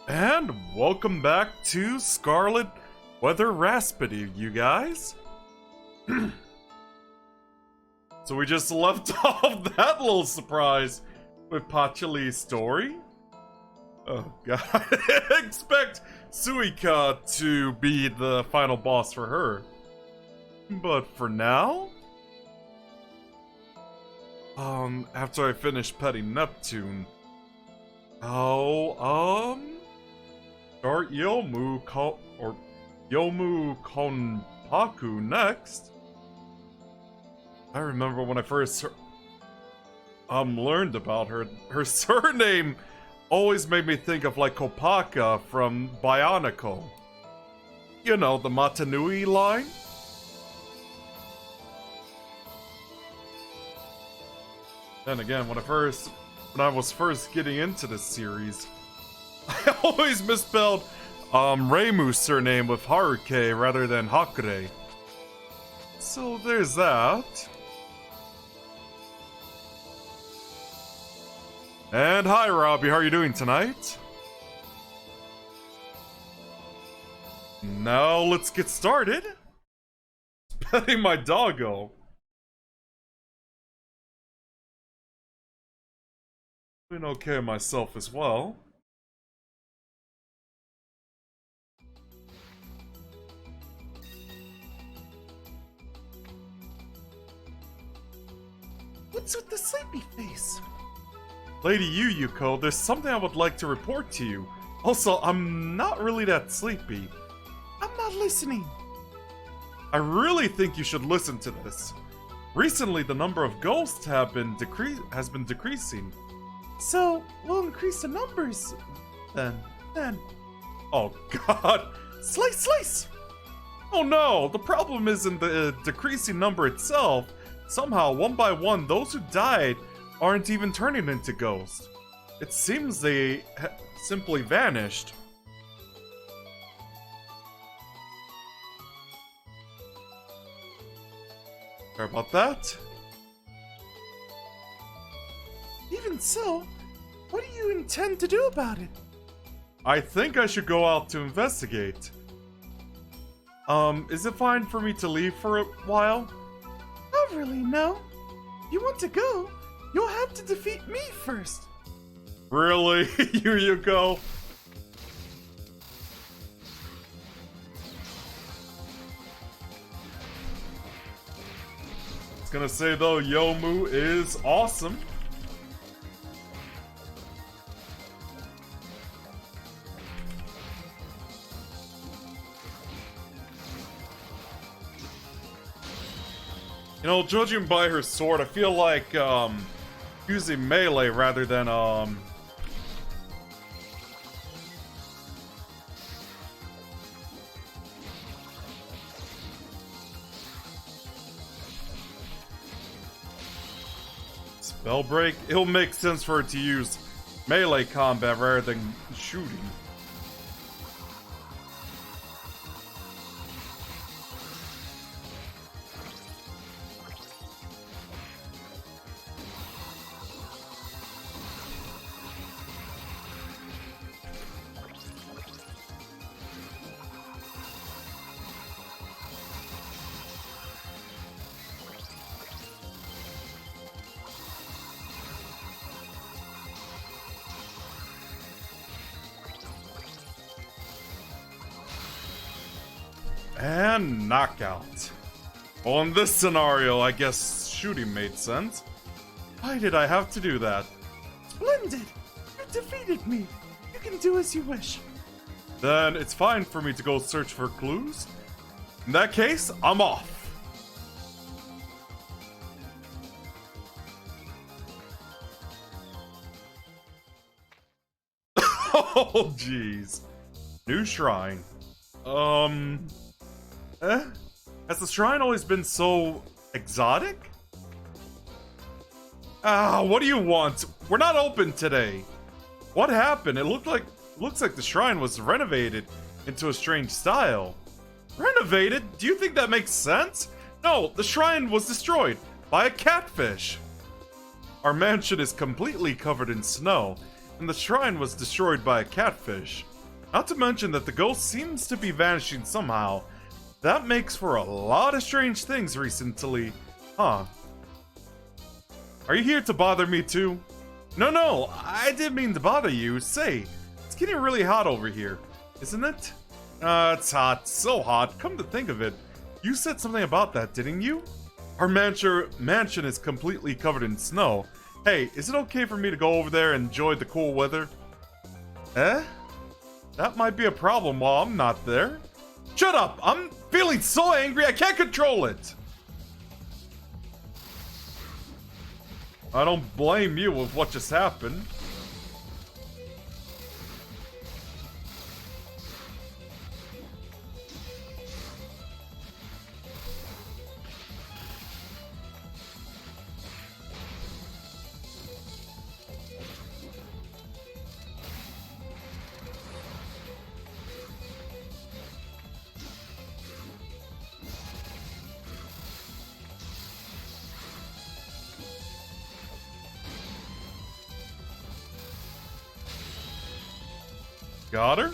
And welcome back to Scarlet Weather Rhapsody, you guys. So we just left off that little surprise with Pachali's story. Oh god, expect Suika to be the final boss for her. But for now, after I finish petting Neptune, start Yomu Konpaku next. I remember when I first learned about her. Her surname always made me think of like Kopaka from Bionicle. You know, the Matanui line. Then again, when I was first getting into this series, I always misspelled Reimu's surname with Haruke rather than Hakure. So there's that. And hi Robbie, how are you doing tonight? Now let's get started. Petting my doggo. Doing okay myself as well. What's with the sleepy face? Lady Yuyuko, there's something I would like to report to you. Also, I'm not really that sleepy. I'm not listening. I really think you should listen to this. Recently, the number of ghosts has been decreasing. So, we'll increase the numbers. Then. Oh god. Slice, slice! Oh no, the problem isn't the decreasing number itself. Somehow, one by one, those who died aren't even turning into ghosts. It seems they simply vanished. Sorry about that. Even so, what do you intend to do about it? I think I should go out to investigate. Is it fine for me to leave for a while? Not really, no. If you want to go, you'll have to defeat me first. Really? Here you go. I was gonna say though, Yomu is awesome. You know, judging by her sword, I feel like, using melee rather than, Spell break? It'll make sense for her to use melee combat rather than shooting. And knockout. Well, in this scenario, I guess shooting made sense. Why did I have to do that? Splendid! You defeated me. You can do as you wish. Then it's fine for me to go search for clues. In that case, I'm off. Oh, jeez. New shrine. Has the shrine always been so exotic? What do you want? We're not open today. What happened? It looks like the shrine was renovated into a strange style. Renovated? Do you think that makes sense? No, the shrine was destroyed by a catfish. Our mansion is completely covered in snow, and the shrine was destroyed by a catfish. Not to mention that the ghost seems to be vanishing somehow. That makes for a lot of strange things recently, huh? Are you here to bother me too? No, I didn't mean to bother you. Say, it's getting really hot over here, isn't it? It's hot, so hot, come to think of it. You said something about that, didn't you? Our mansion is completely covered in snow. Hey, is it okay for me to go over there and enjoy the cool weather? Eh? That might be a problem while I'm not there. Shut up! I'm feeling so angry I can't control it! I don't blame you with what just happened. Got her?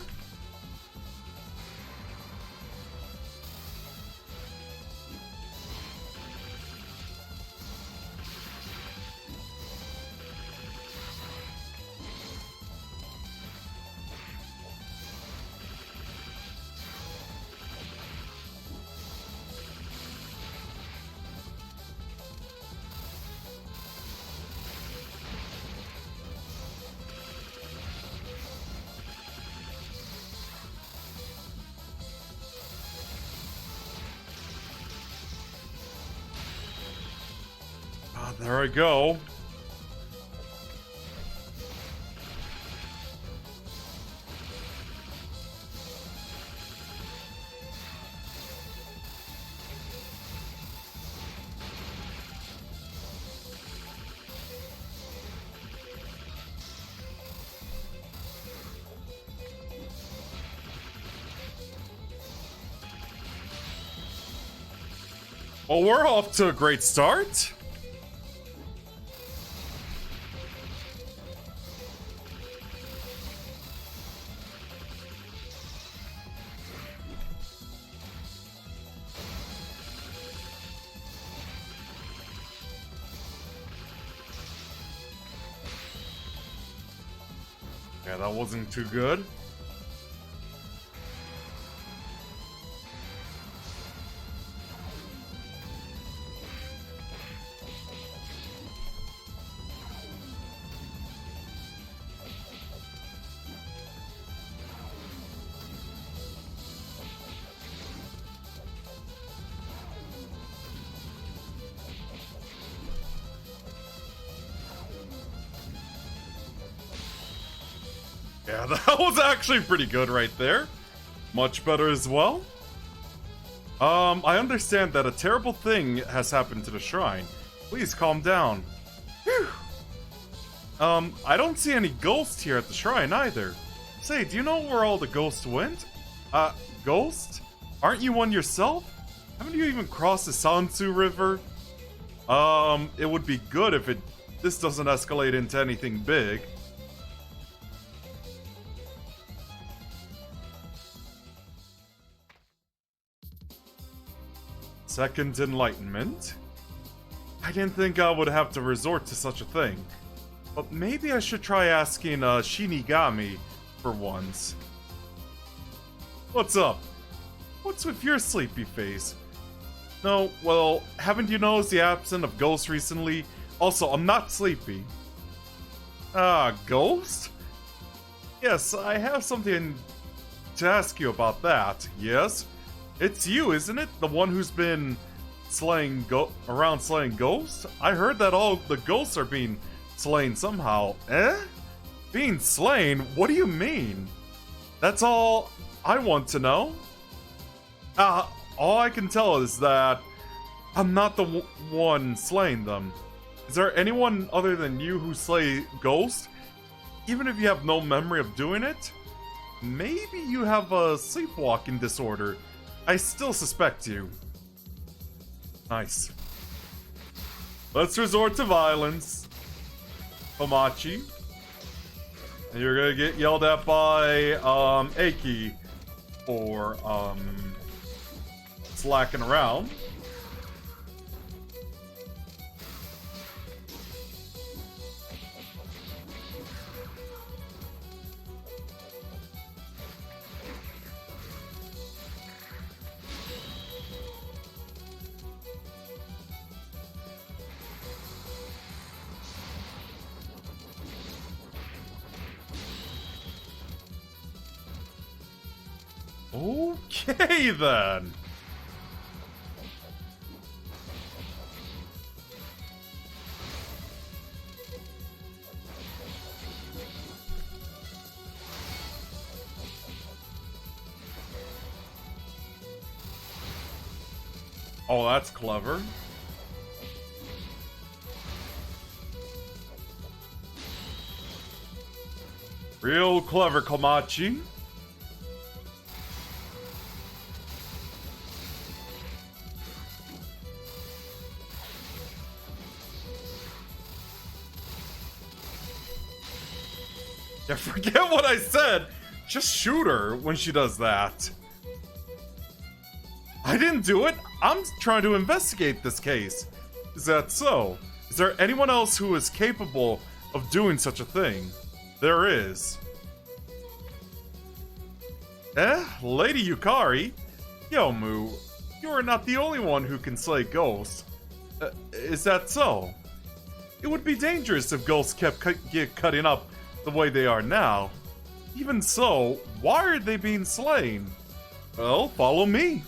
There I go. Well, we're off to a great start. Yeah, that wasn't too good. Yeah, that was actually pretty good right there. Much better as well. I understand that a terrible thing has happened to the shrine. Please calm down. Whew. I don't see any ghosts here at the shrine either. Say, do you know where all the ghosts went? Ghost? Aren't you one yourself? Haven't you even crossed the Sansu River? It would be good if this doesn't escalate into anything big. Second Enlightenment? I didn't think I would have to resort to such a thing. But maybe I should try asking Shinigami for once. What's up? What's with your sleepy face? No, well, haven't you noticed the absence of ghosts recently? Also, I'm not sleepy. Ghost? Yes, I have something to ask you about that, yes? It's you, isn't it? The one who's been slaying ghosts? I heard that all the ghosts are being slain somehow. Eh? Being slain? What do you mean? That's all I want to know. All I can tell is that I'm not the one slaying them. Is there anyone other than you who slay ghosts? Even if you have no memory of doing it? Maybe you have a sleepwalking disorder. I still suspect you. Nice. Let's resort to violence. Hamachi. And you're gonna get yelled at by, Aki for, slacking around. Okay, then. Oh, that's clever. Real clever, Komachi. Yeah, forget what I said. Just shoot her when she does that. I didn't do it. I'm trying to investigate this case. Is that so? Is there anyone else who is capable of doing such a thing? There is. Lady Yukari? Yomu, you are not the only one who can slay ghosts. Is that so? It would be dangerous if ghosts kept cutting up the way they are now. Even so, why are they being slain? Well, follow me.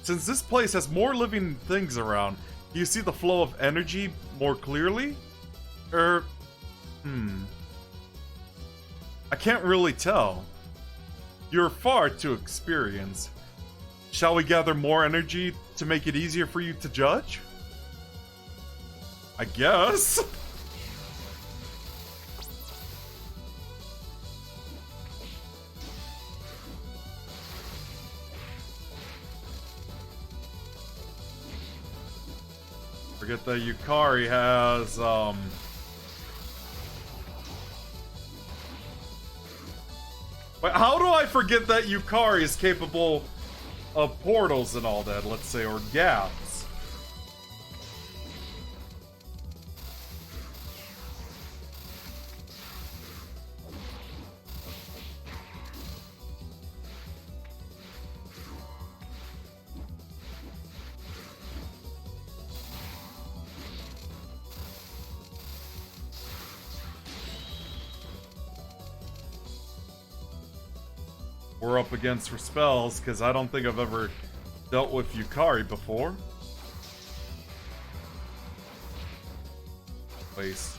Since this place has more living things around, do you see the flow of energy more clearly? I can't really tell. You're far too experienced. Shall we gather more energy to make it easier for you to judge? I guess. Forget that Yukari has, Wait, how do I forget that Yukari is capable of portals and all that, let's say, or gaps? We're up against her spells, because I don't think I've ever dealt with Yukari before. Waste.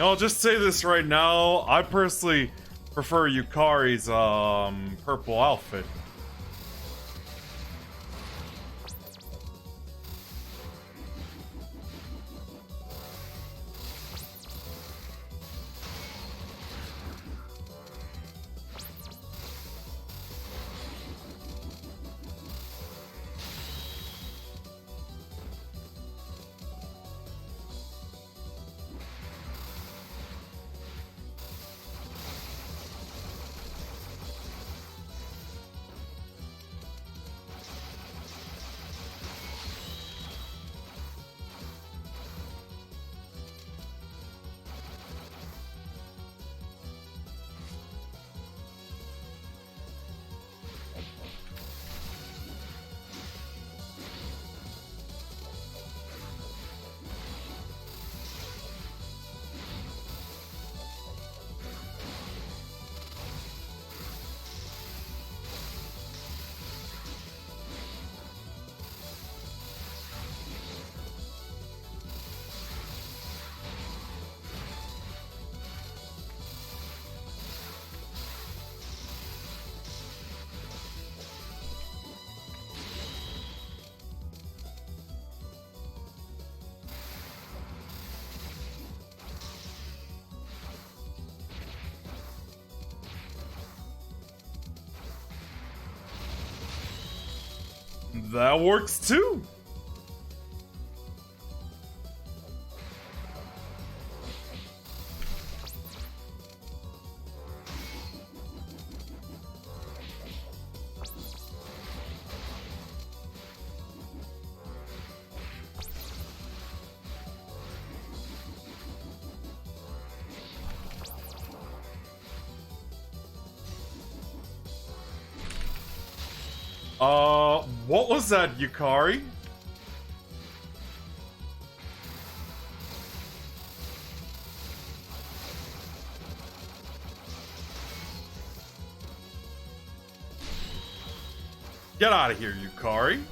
I'll just say this right now. I personally prefer Yukari's purple outfit. That works too. What was that, Yukari? Get out of here, Yukari.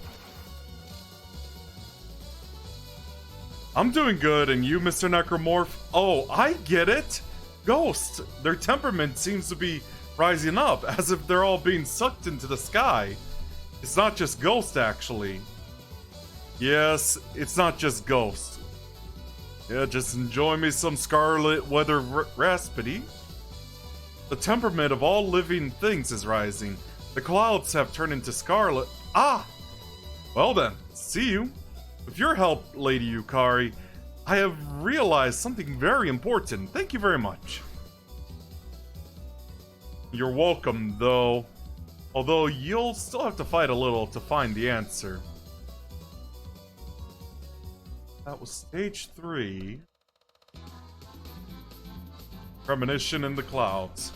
I'm doing good, and you, Mr. Necromorph? Oh, I get it! Ghosts! Their temperament seems to be rising up, as if they're all being sucked into the sky. It's not just Ghost, actually. Yes, it's not just Ghost. Yeah, just enjoy me some Scarlet weather Rhapsody. The temperament of all living things is rising. The clouds have turned into Scarlet. Ah! Well then, see you. With your help, Lady Yukari, I have realized something very important. Thank you very much. You're welcome, though. Although you'll still have to fight a little to find the answer. That was stage 3. Premonition in the clouds.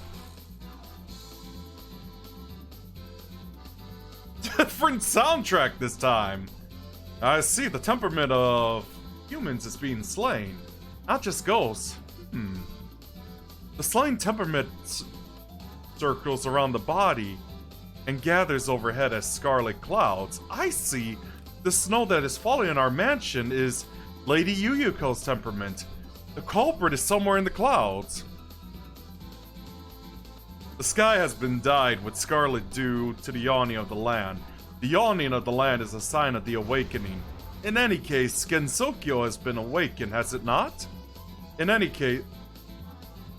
Different soundtrack this time. I see, the temperament of humans is being slain, not just ghosts. The slain temperament circles around the body and gathers overhead as scarlet clouds. I see. The snow that is falling in our mansion is Lady Yuyuko's temperament. The culprit is somewhere in the clouds. The sky has been dyed with scarlet due to the yawning of the land. The yawning of the land is a sign of the awakening. In any case, Gensokyo has been awakened, has it not? In any case...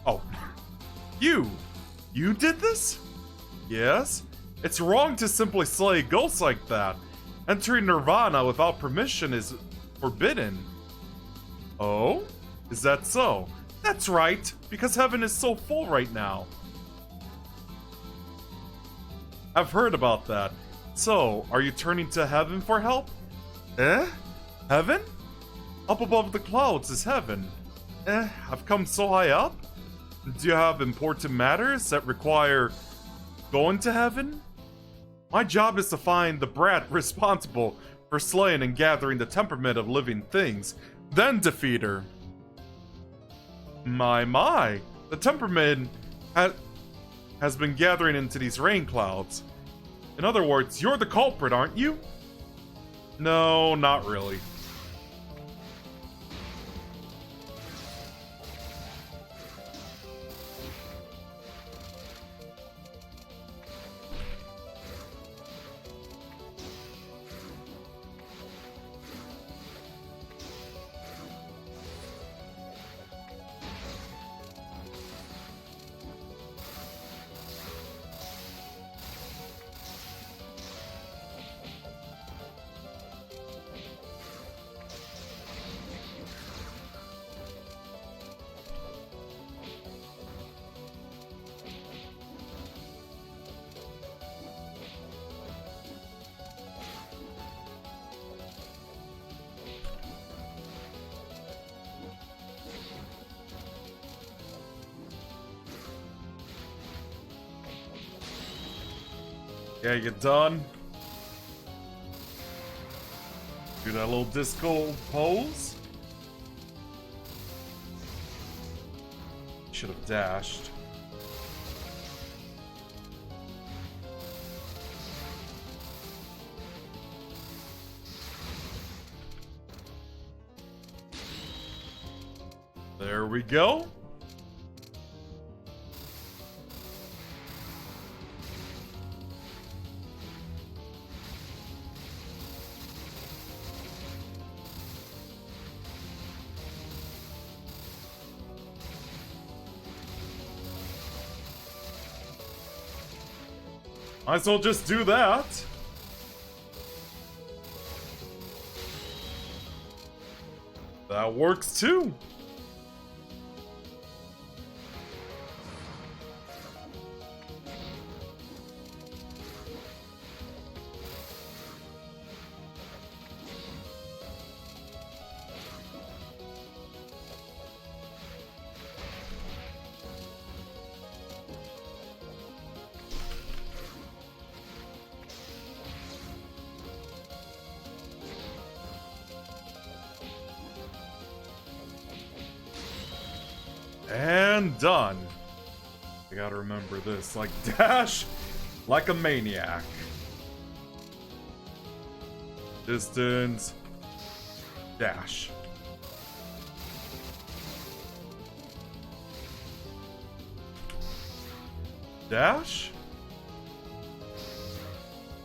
Oh. You did this? Yes? It's wrong to simply slay ghosts like that. Entering Nirvana without permission is forbidden. Oh? Is that so? That's right, because heaven is so full right now. I've heard about that. So, are you turning to heaven for help? Eh? Heaven? Up above the clouds is heaven. I've come so high up? Do you have important matters that require going to heaven? My job is to find the brat responsible for slaying and gathering the temperament of living things, then defeat her. My. The temperament has been gathering into these rain clouds. In other words, you're the culprit, aren't you? No, not really. Okay, get done. Do that little disco pose. Should have dashed. There we go. Might as well just do that. That works too. And done. I gotta remember this. Like, dash like a maniac. Distance. Dash. Dash.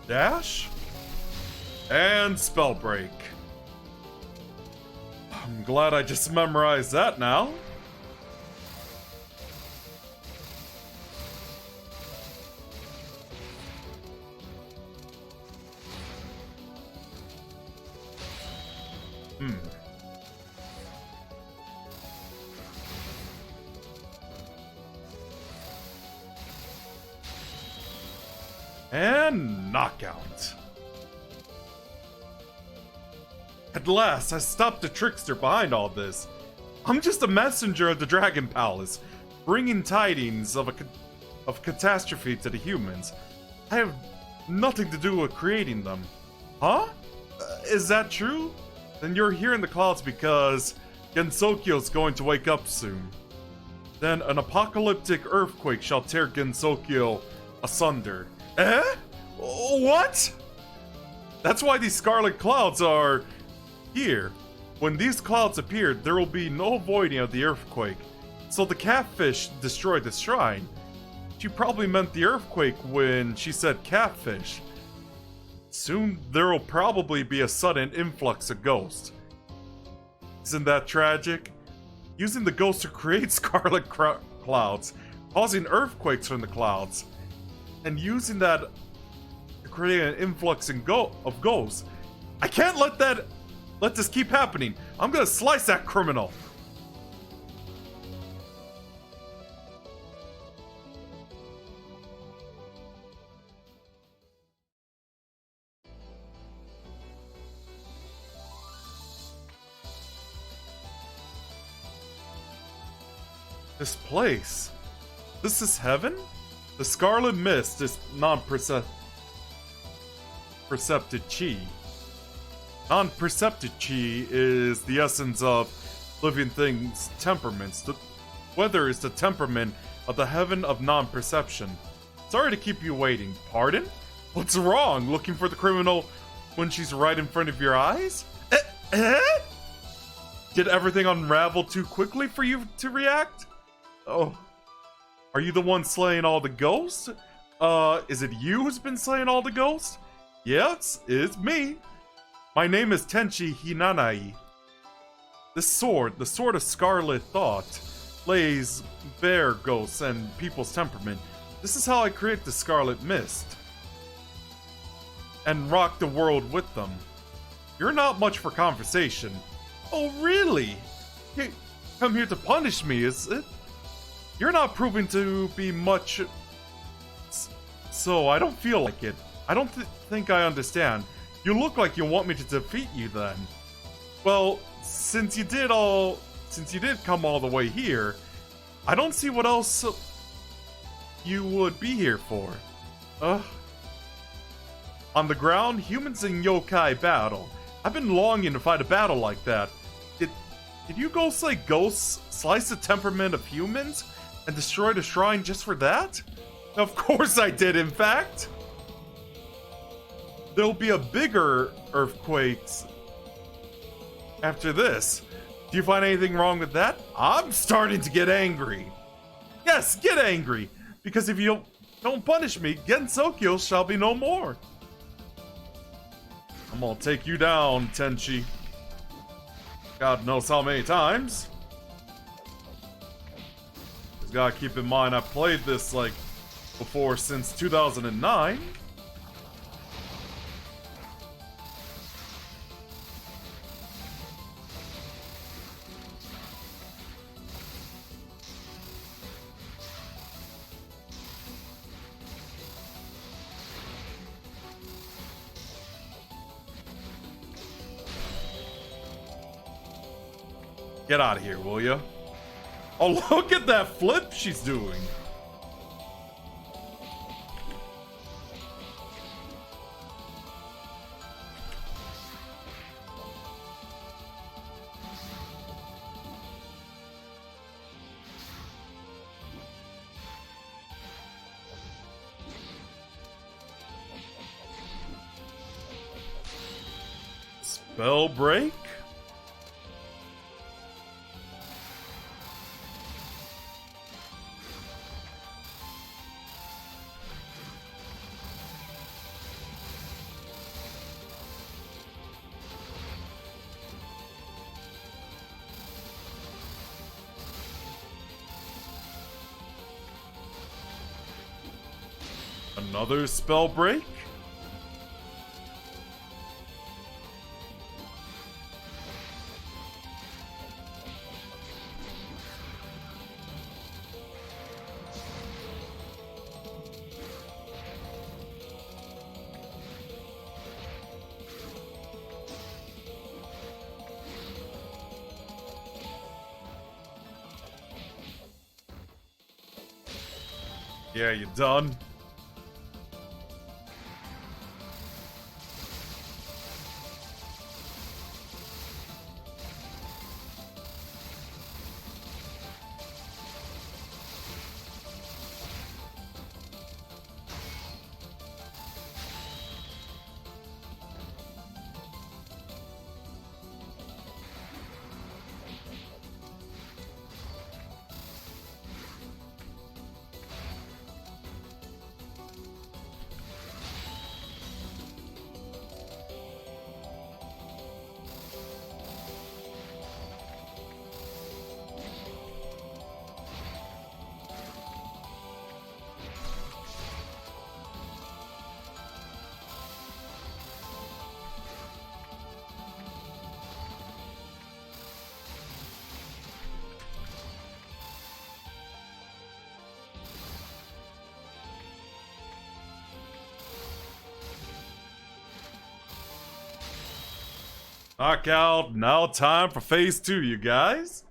Dash. And spell break. I'm glad I just memorized that now. And knockout. At last, I stopped the trickster behind all this. I'm just a messenger of the Dragon Palace, bringing tidings of catastrophe to the humans. I have nothing to do with creating them. Huh? Is that true? Then you're here in the clouds because Gensokyo's going to wake up soon. Then an apocalyptic earthquake shall tear Gensokyo asunder. Eh? What? That's why these scarlet clouds are here. When these clouds appear, there will be no avoiding of the earthquake. So the catfish destroyed the shrine. She probably meant the earthquake when she said catfish. Soon there will probably be a sudden influx of ghosts. Isn't that tragic? Using the ghosts to create scarlet clouds, causing earthquakes from the clouds, and using that to create an influx of ghosts. I can't let this keep happening. I'm gonna slice that criminal. This place. This is heaven? The Scarlet Mist is non-percepted chi. Non-percepted chi is the essence of living things' temperaments. The weather is the temperament of the heaven of non-perception. Sorry to keep you waiting. Pardon? What's wrong? Looking for the criminal when she's right in front of your eyes? Did everything unravel too quickly for you to react? Oh. Are you the one slaying all the ghosts? Is it you who's been slaying all the ghosts? Yes, it's me. My name is Tenchi Hinanai. This sword, the sword of Scarlet Thought, lays bare ghosts and people's temperament. This is how I create the Scarlet Mist. And rock the world with them. You're not much for conversation. Oh, really? You come here to punish me, is it? You're not proving to be much, so I don't feel like it. I don't think I understand. You look like you want me to defeat you then. Well, since you did come all the way here, I don't see what else you would be here for. On the ground, humans and yokai battle. I've been longing to fight a battle like that. Did you go slay ghosts, slice the temperament of humans, and destroy the shrine just for that? Of course I did, in fact! There'll be a bigger earthquake after this. Do you find anything wrong with that? I'm starting to get angry. Yes, get angry! Because if you don't punish me, Gensokyo shall be no more. I'm gonna take you down, Tenchi. God knows how many times. Just gotta keep in mind, I've played this, like, before since 2009. Get out of here, will ya? Oh, look at that flip she's doing. Spell break? Another spell break? Yeah, you done? Knockout, now time for phase 2, you guys.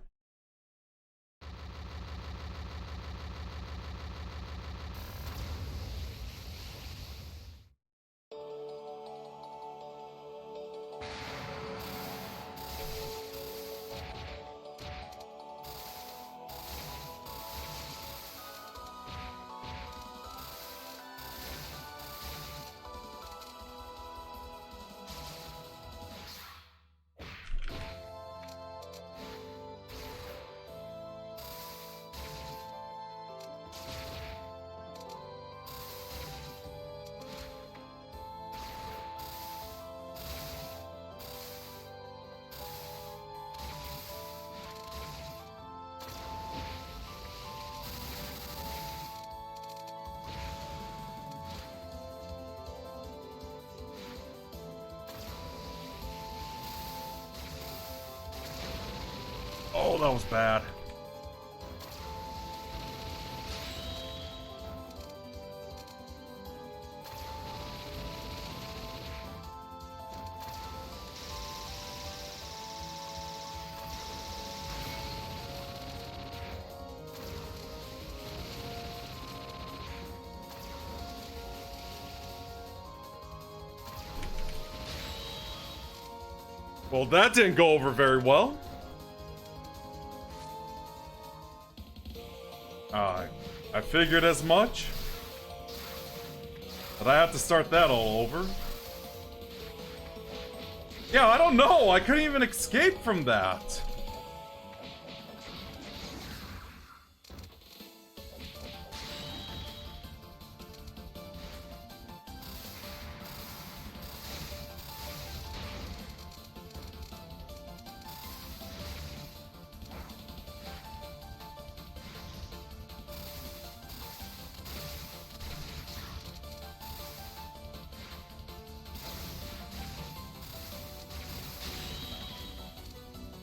Oh, that was bad. Well, that didn't go over very well. I figured as much. But I have to start that all over. Yeah, I don't know. I couldn't even escape from that.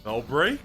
Spell break.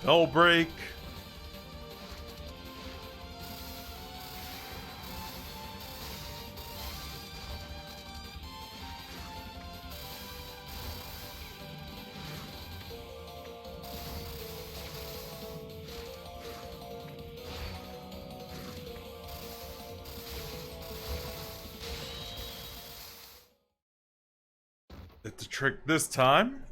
spell break. Did the trick this time?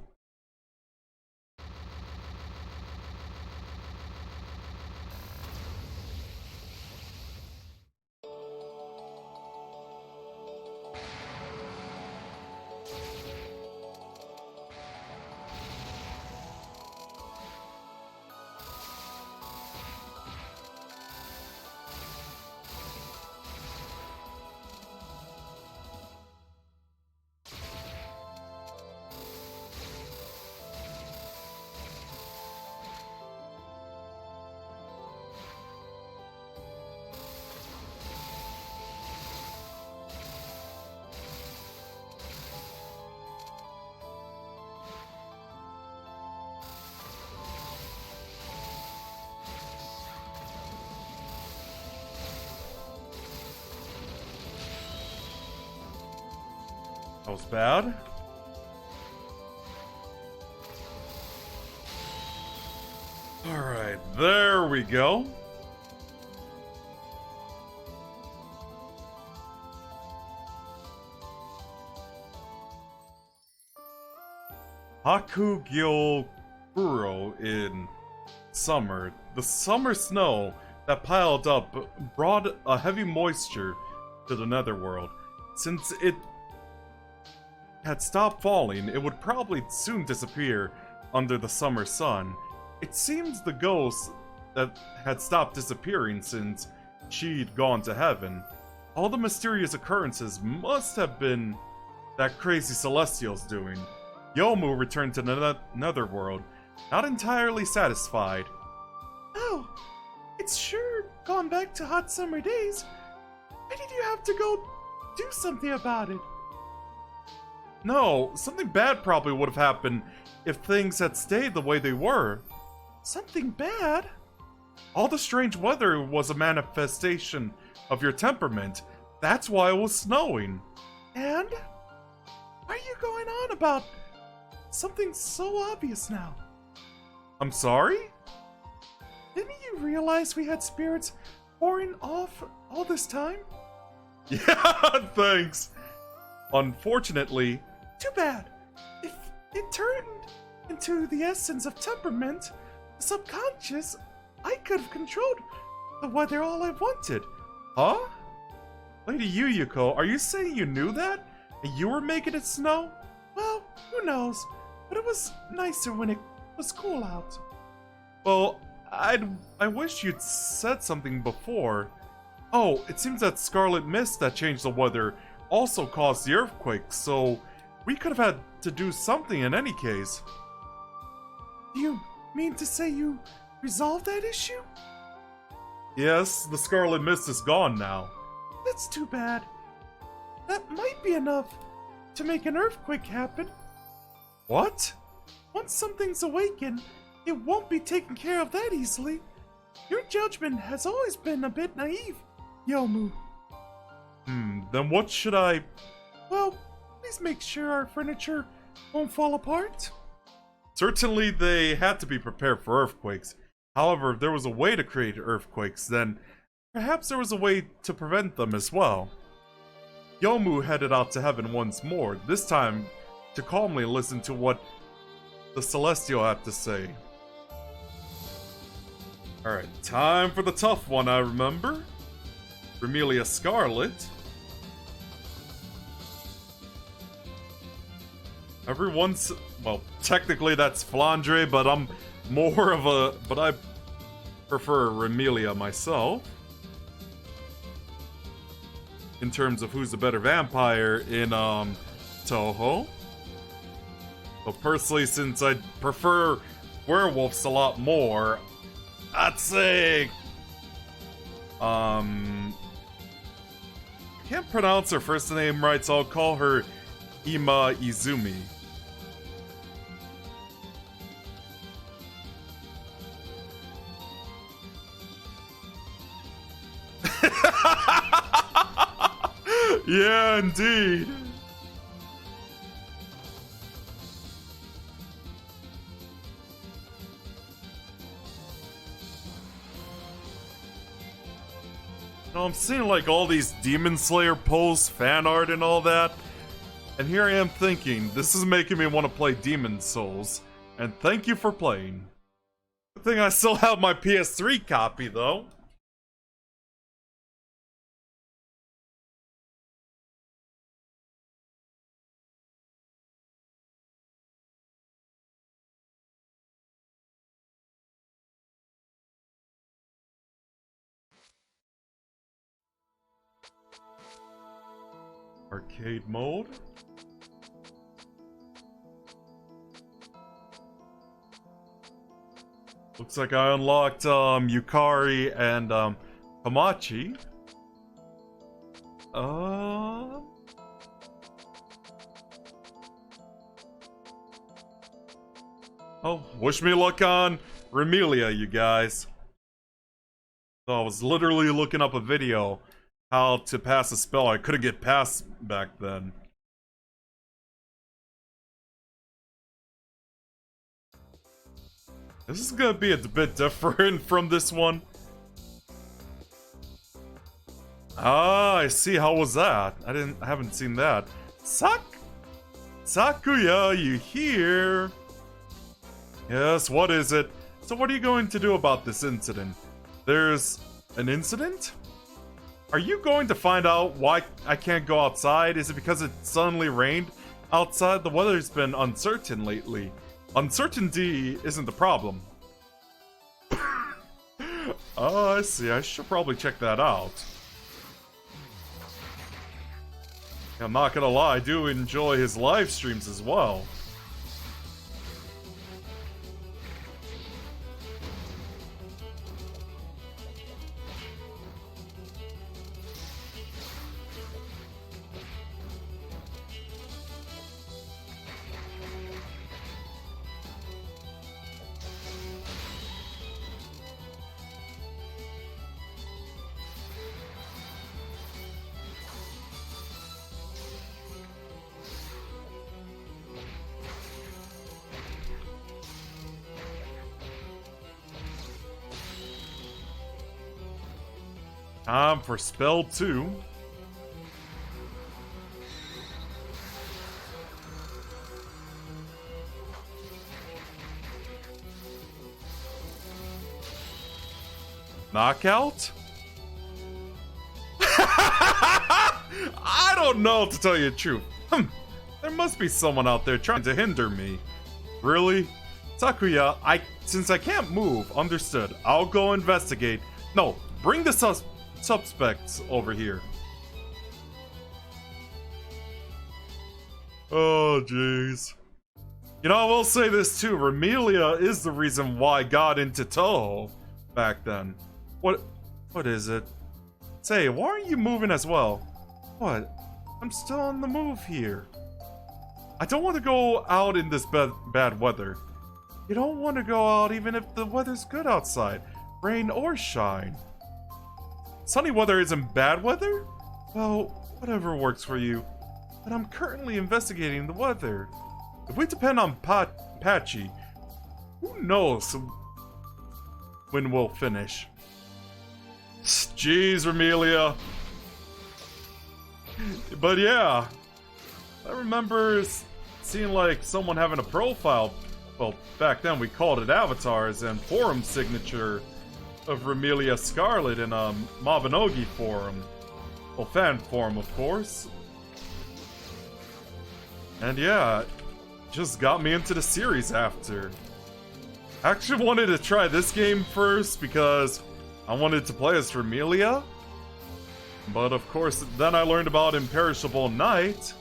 That was bad. Alright, there we go. Hakugyo Kuro in summer. The summer snow that piled up brought a heavy moisture to the netherworld. Since it had stopped falling, it would probably soon disappear under the summer sun. It seems the ghost that had stopped disappearing since she'd gone to heaven. All the mysterious occurrences must have been that crazy Celestial's doing. Yomu returned to the netherworld, not entirely satisfied. Oh, it's sure gone back to hot summer days. Why did you have to go do something about it? No, something bad probably would have happened if things had stayed the way they were. Something bad? All the strange weather was a manifestation of your temperament. That's why it was snowing. And? Why are you going on about something so obvious now? I'm sorry? Didn't you realize we had spirits pouring off all this time? Yeah, thanks. Unfortunately... Too bad. If it turned into the essence of temperament, the subconscious, I could have controlled the weather all I wanted. Huh? Lady Yuyuko, are you saying you knew that? And you were making it snow? Well, who knows? But it was nicer when it was cool out. Well, I wish you'd said something before. Oh, it seems that Scarlet Mist that changed the weather also caused the earthquake, so we could have had to do something in any case. Do you mean to say you resolved that issue? Yes, the Scarlet Mist is gone now. That's too bad. That might be enough to make an earthquake happen. What? Once something's awakened, it won't be taken care of that easily. Your judgment has always been a bit naive, Yomu. Then what should I... Well, please make sure our furniture won't fall apart. Certainly they had to be prepared for earthquakes. However, if there was a way to create earthquakes, then perhaps there was a way to prevent them as well. Yomu headed out to heaven once more, this time to calmly listen to what the Celestial had to say. Alright, time for the tough one, I remember. Remelia Scarlet. Everyone's... well, technically that's Flandre, but I'm more of a... but I prefer Remelia myself. In terms of who's the better vampire in, Touhou. But personally, since I prefer werewolves a lot more, I'd say... can't pronounce her first name right, so I'll call her Ima Izumi. Yeah, indeed. Now, I'm seeing like all these Demon Slayer posts, fan art, and all that. And here I am thinking, this is making me want to play Demon Souls. And thank you for playing. Good thing I still have my PS3 copy, though. Arcade mode. Looks like I unlocked Yukari and Hamachi. Oh, wish me luck on Remilia, you guys. So I was literally looking up a video how to pass a spell I couldn't get past back then. This is gonna be a bit different from this one. Ah, I see. How was that? I haven't seen that. Sakuya, you here? Yes, what is it? So what are you going to do about this incident? There's an incident? Are you going to find out why I can't go outside? Is it because it suddenly rained outside? The weather's been uncertain lately. Uncertainty isn't the problem. Oh, I see. I should probably check that out. I'm not gonna lie, I do enjoy his live streams as well. Time for spell 2. Knockout? I don't know, to tell you the truth. There must be someone out there trying to hinder me. Really? Sakuya, since I can't move, understood. I'll go investigate. No, bring the suspects over here. Oh, jeez. You know, I will say this too. Remilia is the reason why I got into Touhou back then. What is it? Say, why aren't you moving as well? What? I'm still on the move here. I don't want to go out in this bad weather. You don't want to go out even if the weather's good outside. Rain or shine. Sunny weather isn't bad weather? Well, whatever works for you. But I'm currently investigating the weather. If we depend on Patchy, who knows when we'll finish. Jeez, Remilia. But yeah, I remember seeing like someone having a profile. Well, back then we called it avatars and forum signature of Remilia Scarlet in a Mabinogi forum. Well, fan forum, of course. And yeah, just got me into the series after. I actually wanted to try this game first because I wanted to play as Remilia. But of course, then I learned about Imperishable Night.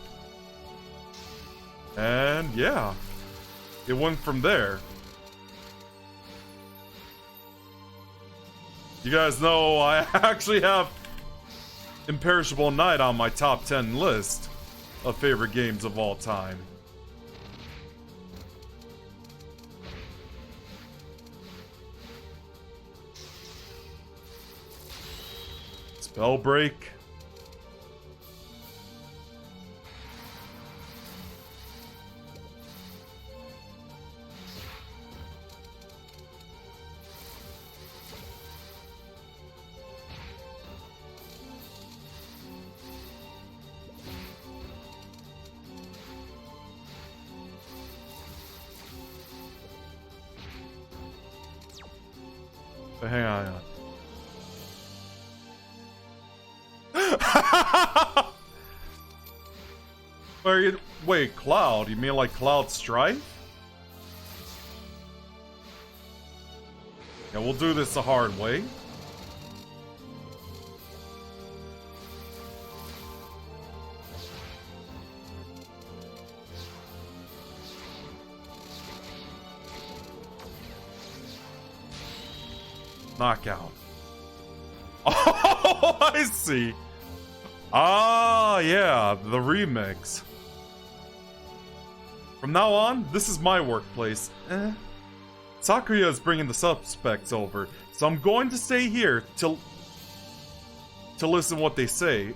And yeah, it went from there. You guys know I actually have Imperishable Night on my top 10 list of favorite games of all time. Spell break. But hang on. Wait, Cloud? You mean like Cloud Strife? Yeah, we'll do this the hard way. Knockout. Oh, I see. Ah, yeah, the remix. From now on, this is my workplace. Sakuya is bringing the suspects over, so I'm going to stay here to listen what they say.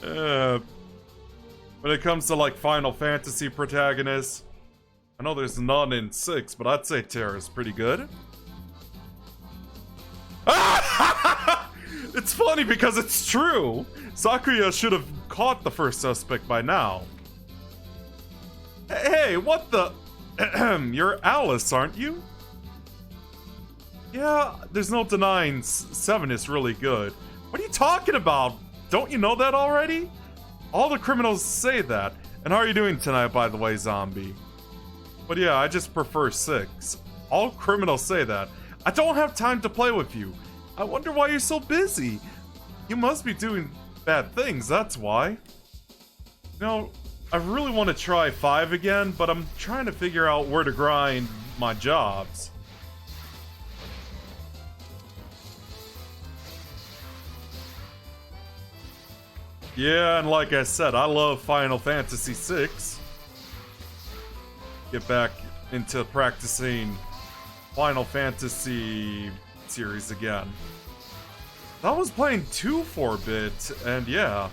When it comes to like Final Fantasy protagonists, I know there's none in 6, but I'd say Terra's pretty good. It's funny because it's true. Sakuya should have caught the first suspect by now. Hey, what the? You're Alice, aren't you? Yeah, there's no denying 7 is really good. What are you talking about? Don't you know that already? All the criminals say that. And how are you doing tonight, by the way, zombie? But yeah, I just prefer 6. All criminals say that. I don't have time to play with you. I wonder why you're so busy. You must be doing bad things, that's why. You know, I really want to try 5 again, but I'm trying to figure out where to grind my jobs. Yeah, and like I said, I love Final Fantasy VI. Get back into practicing Final Fantasy series again. I was playing 2 for a bit, and yeah,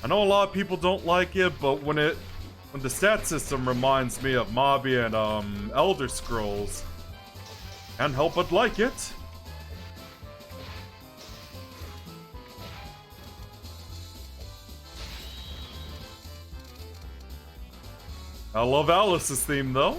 I know a lot of people don't like it, but when the stat system reminds me of Mobby and Elder Scrolls, can't help but like it. I love Alice's theme though.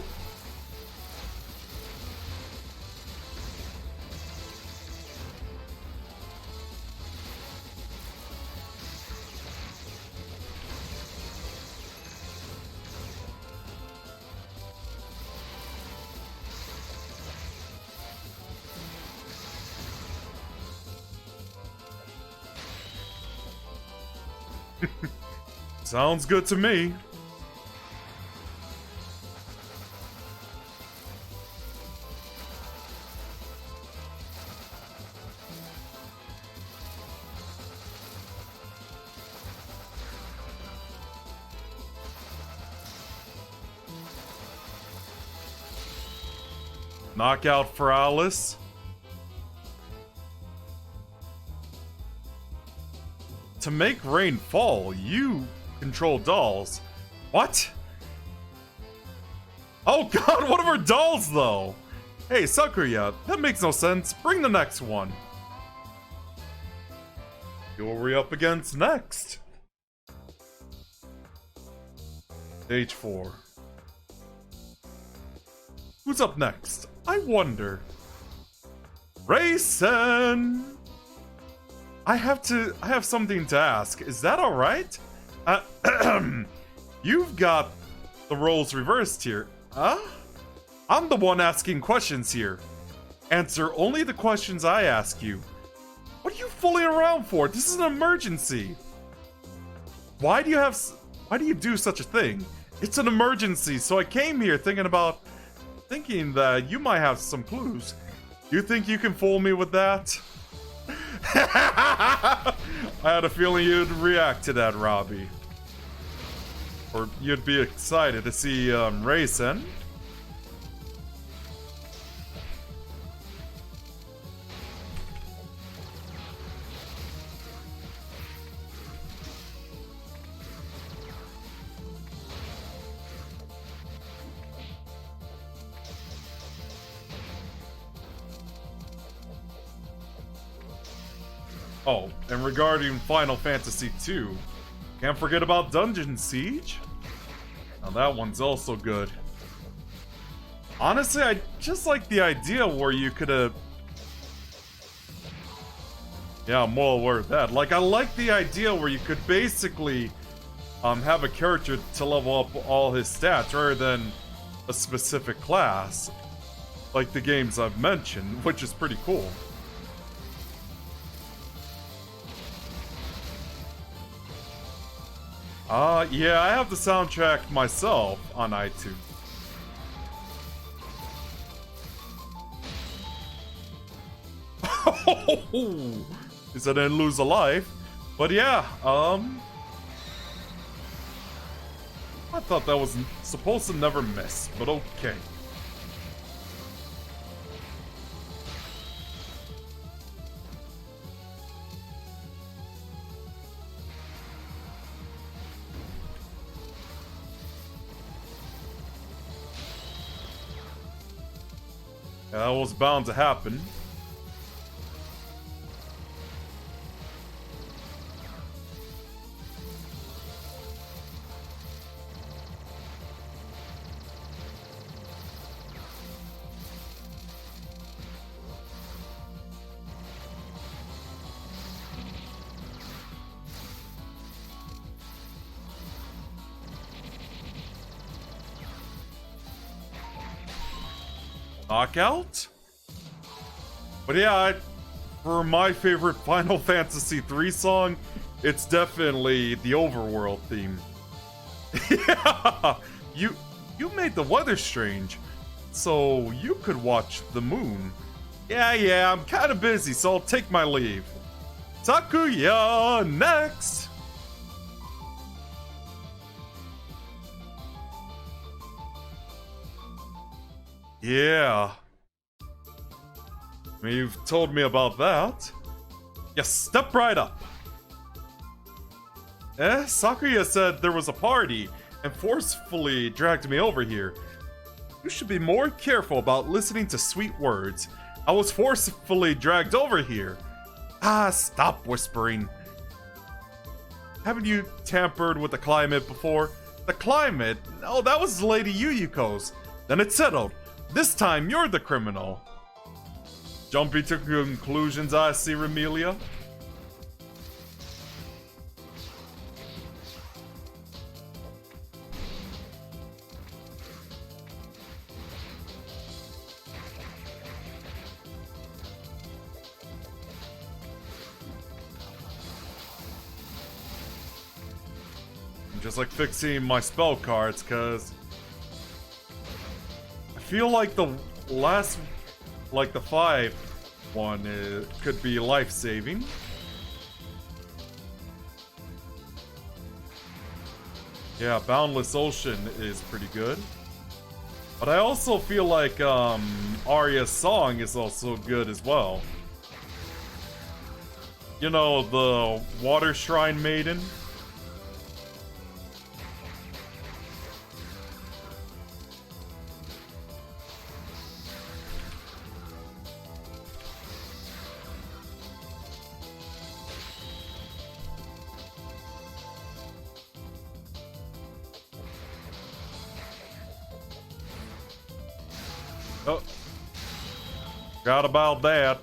Sounds good to me. Knockout for Alice. To make rain fall, you control dolls. What? Oh god, one of our dolls though! Hey, Sakuya, that makes no sense. Bring the next one. Who are we up against next? Stage 4. Who's up next? I wonder. Rayson! I have something to ask. Is that alright? You've got the roles reversed here. Huh? I'm the one asking questions here. Answer only the questions I ask you. What are you fooling around for? This is an emergency. Why do you do such a thing? It's an emergency, so I came here thinking that you might have some clues. You think you can fool me with that? I had a feeling you'd react to that, Robbie. Or you'd be excited to see Rayson. Oh, and regarding Final Fantasy II, can't forget about Dungeon Siege. Now that one's also good. Honestly, I just like the idea where you could yeah, I'm well aware of that. Like, I like the idea where you could basically have a character to level up all his stats rather than a specific class, like the games I've mentioned, which is pretty cool. Yeah, I have the soundtrack myself on iTunes. Is I didn't lose a life, but yeah, I thought that was supposed to never miss, but okay. Yeah, that was bound to happen. Knockout? But yeah, for my favorite Final Fantasy III song, it's definitely the Overworld theme. Yeah, you made the weather strange, so you could watch the moon. Yeah, I'm kind of busy, so I'll take my leave. Takuya, next! Yeah. I mean, you've told me about that. Yeah, step right up. Sakuya said there was a party and forcefully dragged me over here. You should be more careful about listening to sweet words. I was forcefully dragged over here. Ah, stop whispering. Haven't you tampered with the climate before? The climate? Oh, that was Lady Yuyuko's. Then it's settled. This time, you're the criminal. Jumping to conclusions, I see, Remelia. I'm just like fixing my spell cards, cause I feel like the last, like the 5 one, could be life-saving. Yeah, Boundless Ocean is pretty good. But I also feel like Arya's song is also good as well. You know, the Water Shrine Maiden. Oh, forgot about that.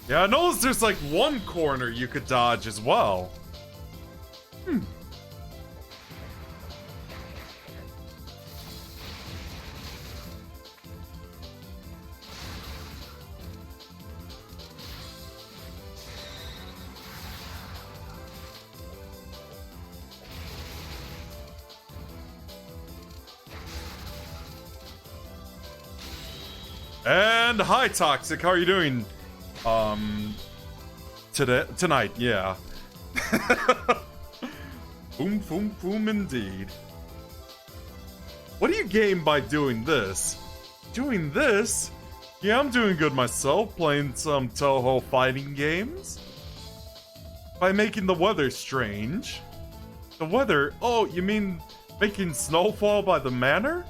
Yeah, I noticed there's like one corner you could dodge as well. And hi, Toxic. How are you doing? Tonight, yeah. Boom, boom, boom indeed. What do you gain by doing this? Doing this? Yeah, I'm doing good myself, playing some Touhou fighting games. By making the weather strange. The weather? Oh, you mean making snowfall by the manor?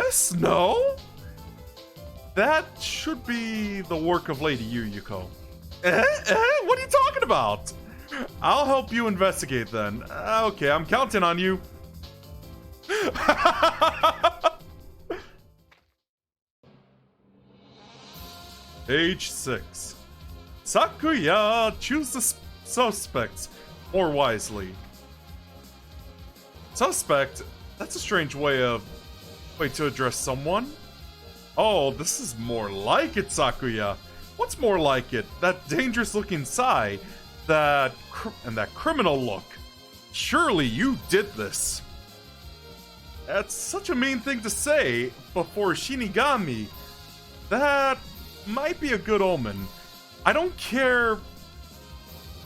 Snow? That should be the work of Lady Yuyuko. What are you talking about? I'll help you investigate then. Okay, I'm counting on you. Page 6. Sakuya, choose the suspects more wisely. Suspect? That's a strange way to address someone. Oh, this is more like it, Sakuya. What's more like it? That dangerous-looking Sai, that criminal look. Surely you did this. That's such a mean thing to say before Shinigami. That might be a good omen. I don't care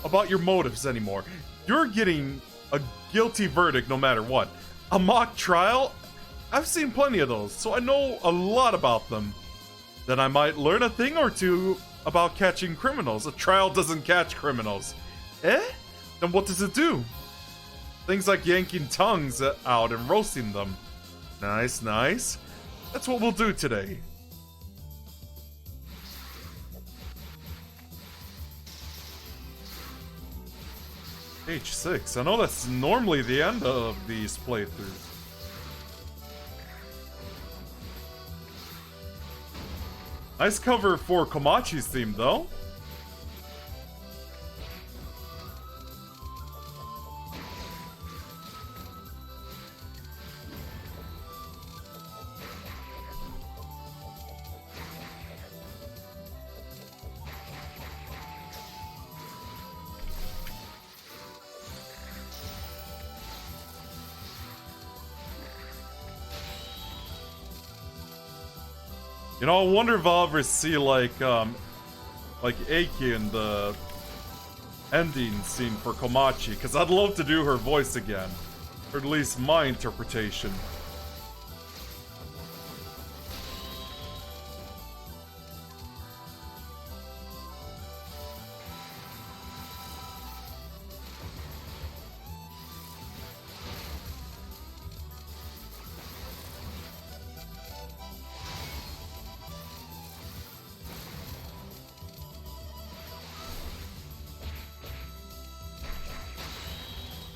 about your motives anymore. You're getting a guilty verdict no matter what. A mock trial? I've seen plenty of those, so I know a lot about them. Then I might learn a thing or two about catching criminals. A trial doesn't catch criminals. Then what does it do? Things like yanking tongues out and roasting them. Nice, nice. That's what we'll do today. Page 6. I know that's normally the end of these playthroughs. Nice cover for Komachi's theme, though. You know, I wonder if I'll ever see like Eiki in the ending scene for Komachi, because I'd love to do her voice again, or at least my interpretation.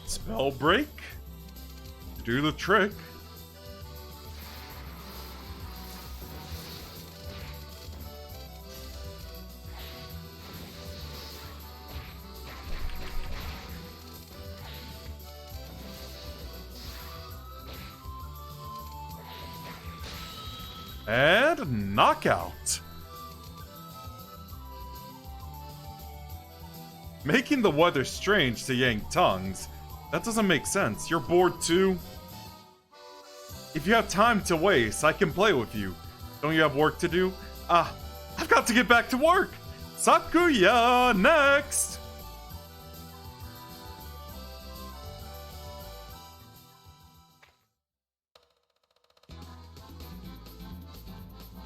Spell break? Do the trick. And knockout. Making the weather strange to yank tongues. That doesn't make sense. You're bored too? If you have time to waste, I can play with you. Don't you have work to do? I've got to get back to work! Sakuya, next!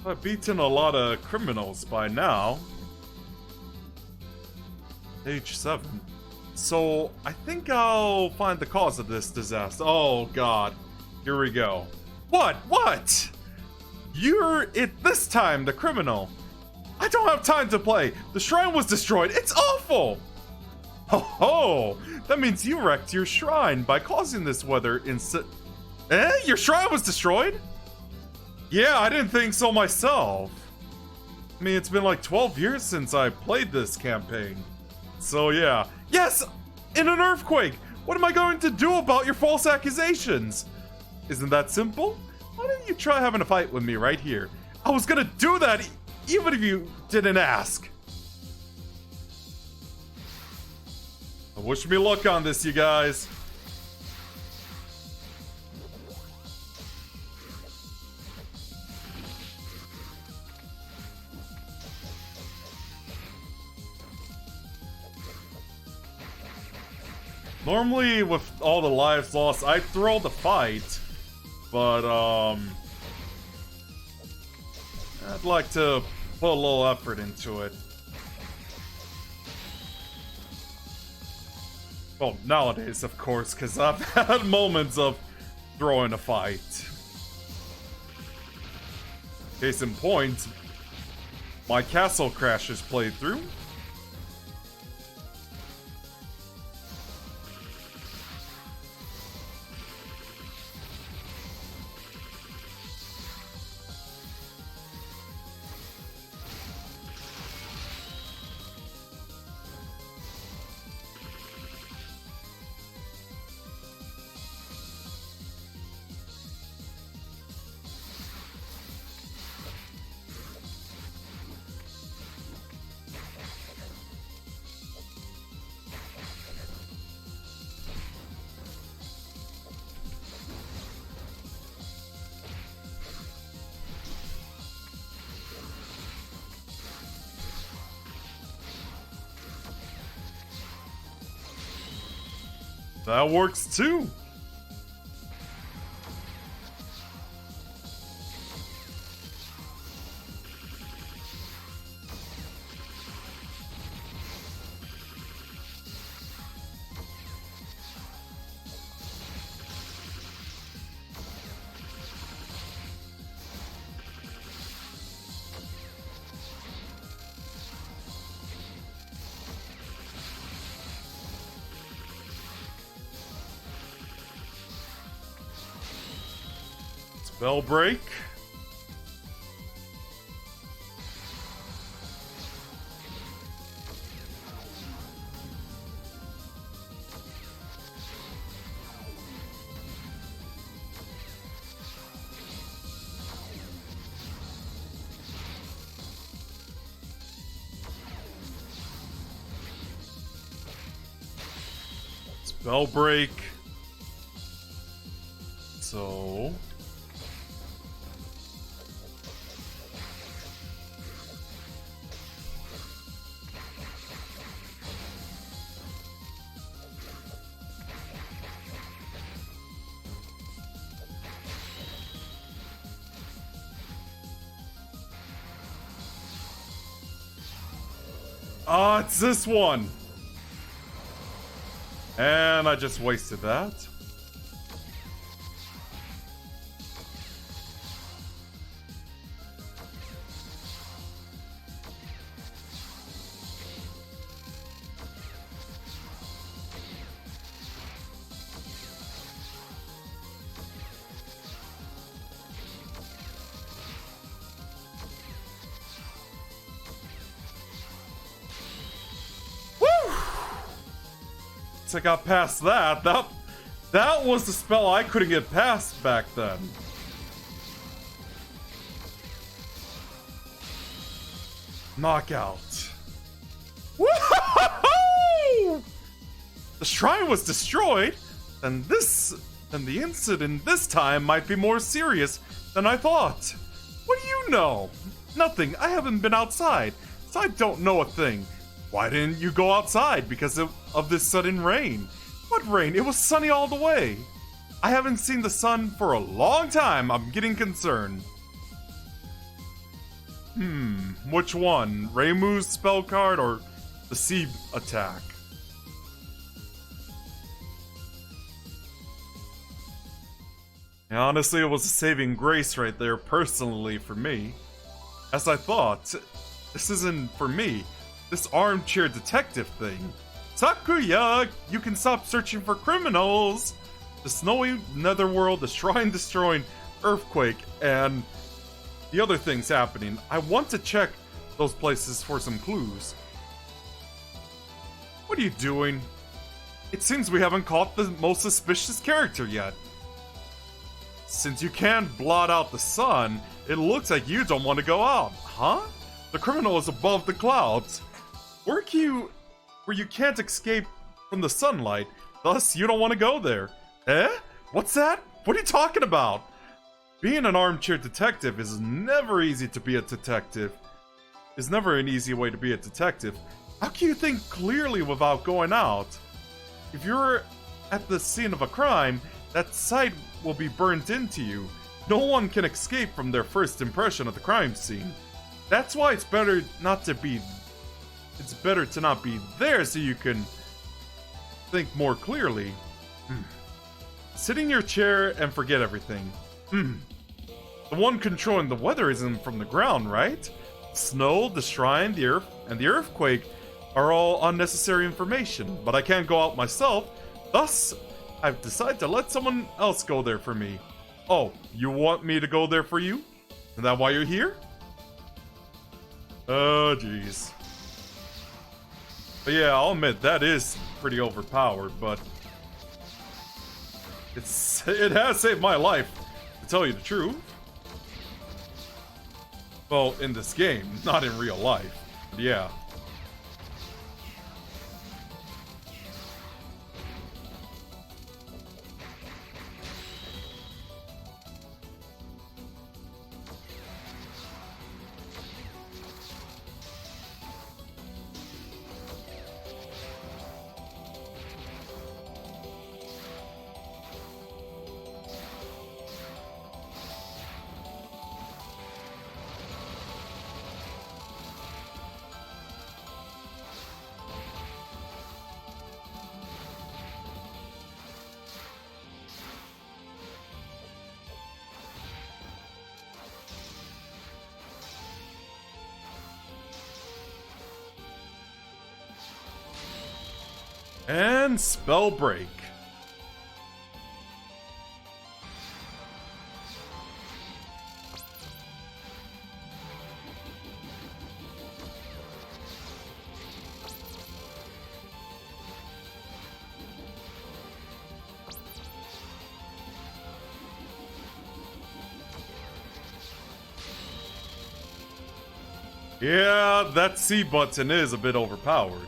I've beaten a lot of criminals by now. Page 7. So, I think I'll find the cause of this disaster. Oh, God. Here we go. What? You're it this time, the criminal. I don't have time to play. The shrine was destroyed. It's awful. Ho! That means you wrecked your shrine by causing this weather Your shrine was destroyed? Yeah, I didn't think so myself. I mean, it's been like 12 years since I played this campaign. So yeah. Yes! In an earthquake! What am I going to do about your false accusations? Isn't that simple? Why don't you try having a fight with me right here? I was gonna do that even if you didn't ask. Wish me luck on this, you guys. Normally, with all the lives lost, I'd throw the fight. But, I'd like to put a little effort into it. Well, nowadays, of course, because I've had moments of throwing a fight. Case in point, my Castle Crashers playthrough. That works too. Spell break. Spell break. So it's this one. And I just wasted that. I got past that. That was the spell I couldn't get past back then. Knockout. Woo-hoo-hoo! The shrine was destroyed, and the incident this time might be more serious than I thought. What do you know? Nothing. I haven't been outside, so I don't know a thing. Why didn't you go outside? Because of this sudden rain. What rain? It was sunny all the way. I haven't seen the sun for a long time. I'm getting concerned. Which one? Reimu's spell card or the sea attack? And honestly, it was a saving grace right there, personally, for me. As I thought, this isn't for me. This armchair detective thing. Sakuya, you can stop searching for criminals. The snowy netherworld, the shrine destroying earthquake, and the other things happening. I want to check those places for some clues. What are you doing? It seems we haven't caught the most suspicious character yet. Since you can't blot out the sun, it looks like you don't want to go out, huh? The criminal is above the clouds. Where you can't escape from the sunlight, thus you don't want to go there. Eh? What's that? What are you talking about? Being an armchair detective is never easy to be a detective. It's never an easy way to be a detective. How can you think clearly without going out? If you're at the scene of a crime, that site will be burnt into you. No one can escape from their first impression of the crime scene. That's why it's better not to be... It's better to not be there so you can think more clearly. Sit in your chair and forget everything. The one controlling the weather isn't from the ground, right? Snow, the shrine, the earth, and the earthquake are all unnecessary information, but I can't go out myself. Thus, I've decided to let someone else go there for me. Oh, you want me to go there for you? Is that why you're here? Oh, jeez. But yeah, I'll admit, that is pretty overpowered, but... It has saved my life, to tell you the truth. Well, in this game, not in real life. But yeah. And spell break. Yeah, that C button is a bit overpowered.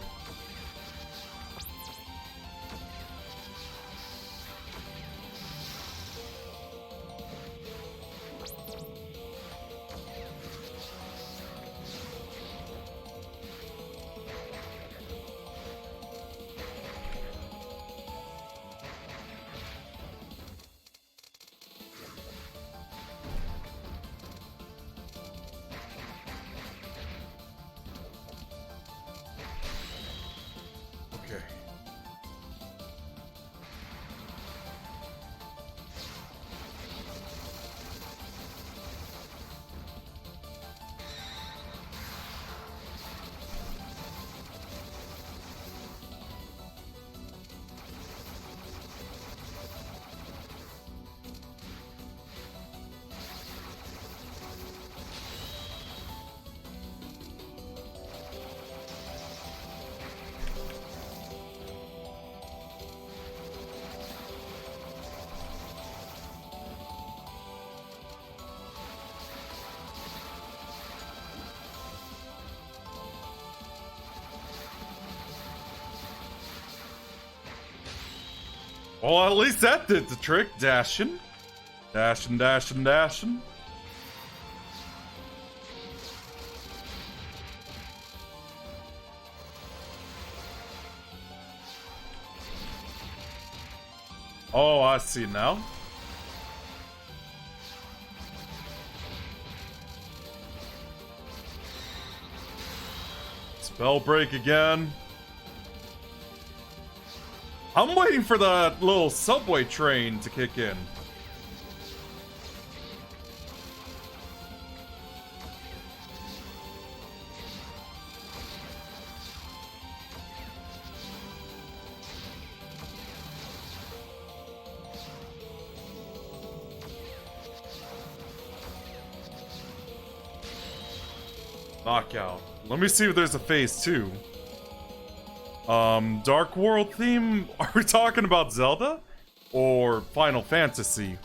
Well, at least that did the trick. Dashing. Dashing, dashing, dashing. Oh, I see now. Spell break again. I'm waiting for the little subway train to kick in. Knockout. Let me see if there's a phase 2. Dark World theme? Are we talking about Zelda? Or Final Fantasy?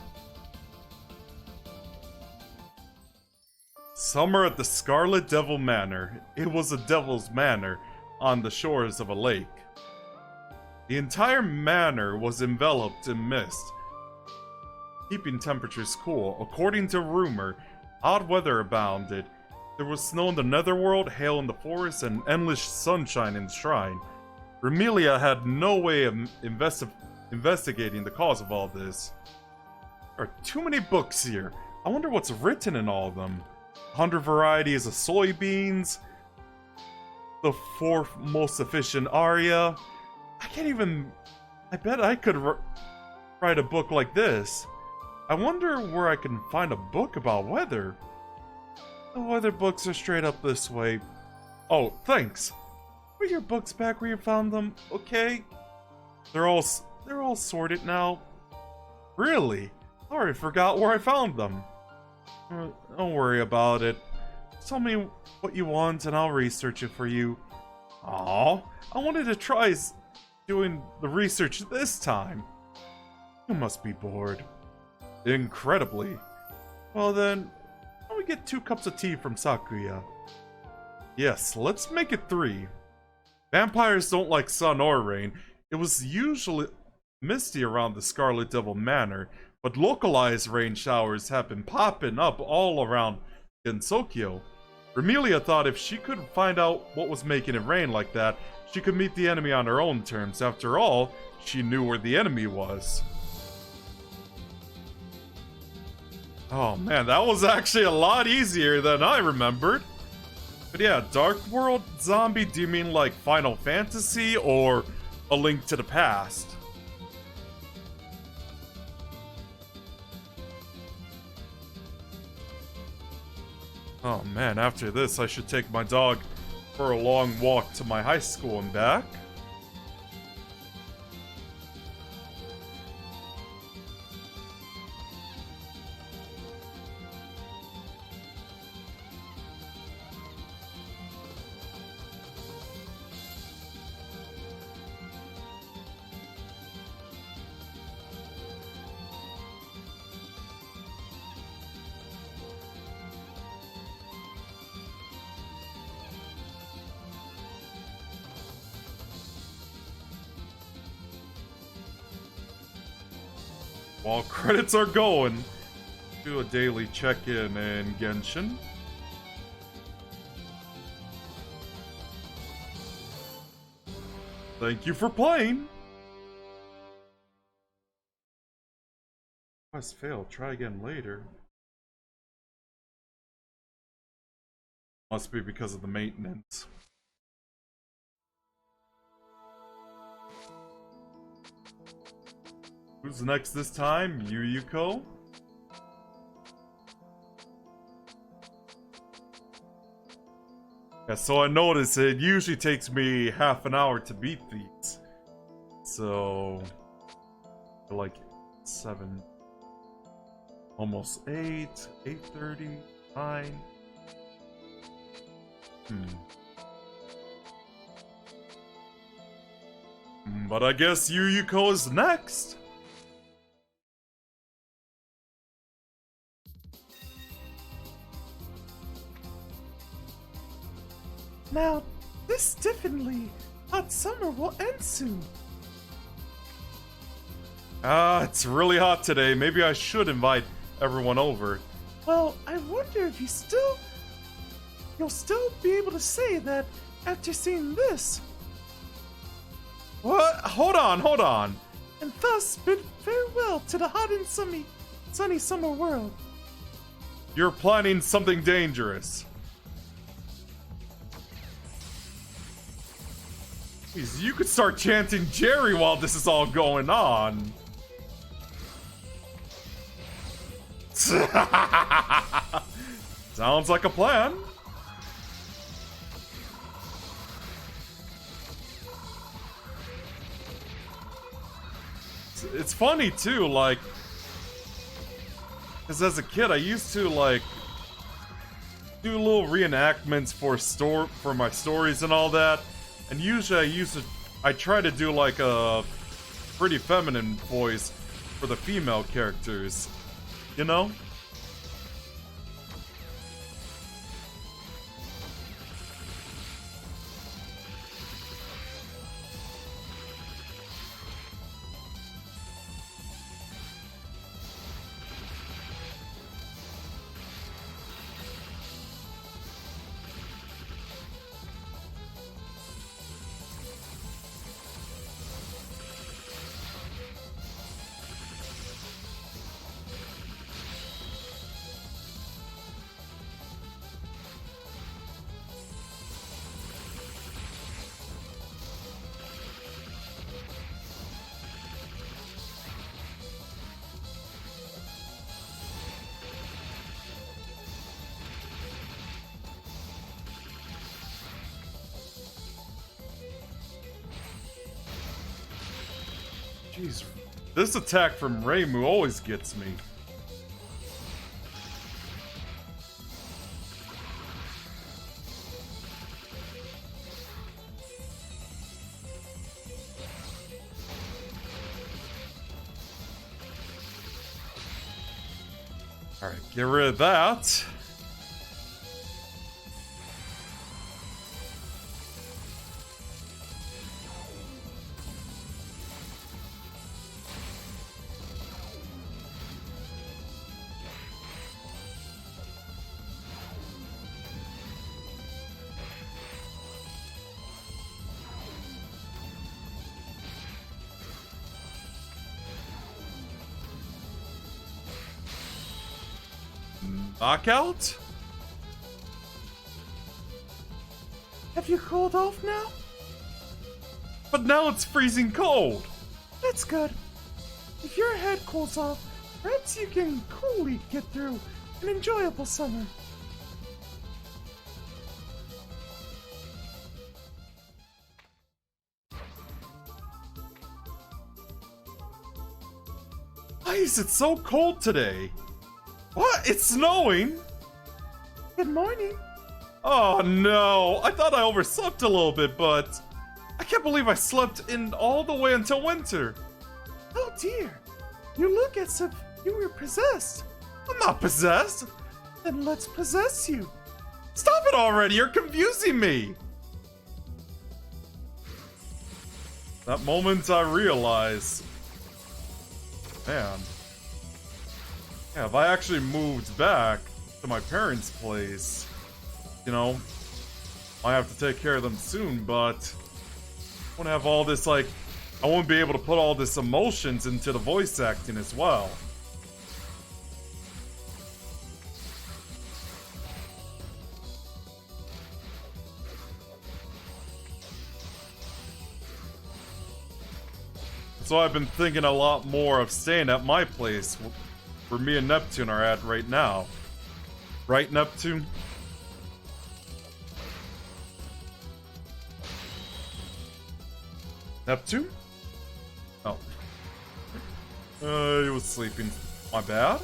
Summer at the Scarlet Devil Manor. It was a devil's manor on the shores of a lake. The entire manor was enveloped in mist, keeping temperatures cool. According to rumor, odd weather abounded. There was snow in the netherworld, hail in the forest, and endless sunshine in the shrine. Remilia had no way of investigating the cause of all this. There are too many books here. I wonder what's written in all of them. 100 varieties of soybeans. The 4th most efficient aria. I can't even... I bet I could write a book like this. I wonder where I can find a book about weather. The weather books are straight up this way. Oh, thanks. Put your books back where you found them, okay? They're all sorted now. Really? I already forgot where I found them. Don't worry about it. Just tell me what you want and I'll research it for you. Aw, I wanted to try doing the research this time. You must be bored. Incredibly. Well then, why don't we get 2 cups of tea from Sakuya? Yes, let's make it 3. Vampires don't like sun or rain. It was usually misty around the Scarlet Devil Manor, but localized rain showers have been popping up all around Gensokyo. Remilia thought if she could find out what was making it rain like that, she could meet the enemy on her own terms. After all, she knew where the enemy was. Oh man, that was actually a lot easier than I remembered. But yeah, Dark World Zombie, do you mean like Final Fantasy or A Link to the Past? Oh man, after this I should take my dog for a long walk to my high school and back. While credits are going, do a daily check-in in Genshin. Thank you for playing! Quest failed, try again later. Must be because of the maintenance. Who's next this time? Yuyuko? Yeah, so I noticed it usually takes me half an hour to beat these. So... like 7... almost 8, 8:30, 9... But I guess Yuyuko is next! Now, this definitely hot summer will end soon. It's really hot today. Maybe I should invite everyone over. Well, I wonder if you'll still be able to say that after seeing this. What? Hold on. And thus bid farewell to the hot and sunny summer world. You're planning something dangerous. Jeez, you could start chanting Jerry while this is all going on. Sounds like a plan. It's funny too, like, because as a kid I used to like do little reenactments for my stories and all that, and usually I try to do like a pretty feminine voice for the female characters, you know? Jeez, this attack from Reimu always gets me. Alright, get rid of that. Knockout? Have you cooled off now? But now it's freezing cold. That's good. If your head cools off, perhaps you can coolly get through an enjoyable summer. Why is it so cold today? What? It's snowing? Good morning. Oh no, I thought I overslept a little bit, but I can't believe I slept in all the way until winter. Oh dear. You look as if you were possessed. I'm not possessed. Then let's possess you. Stop it already, you're confusing me. That moment I realize, man, yeah, if I actually moved back to my parents' place, you know, I have to take care of them soon, but I won't have all this, like, I won't be able to put all this emotions into the voice acting as well. So I've been thinking a lot more of staying at my place, where me and Neptune are at right now. Right, Neptune? Neptune? Oh. He was sleeping. My bad?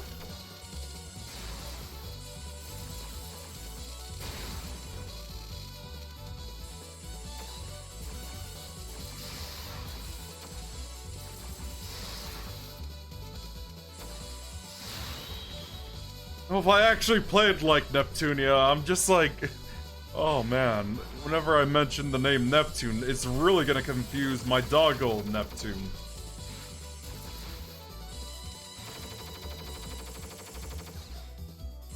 Well, if I actually played like Neptunia, I'm just like... Oh man, whenever I mention the name Neptune, it's really gonna confuse my doggo Neptune.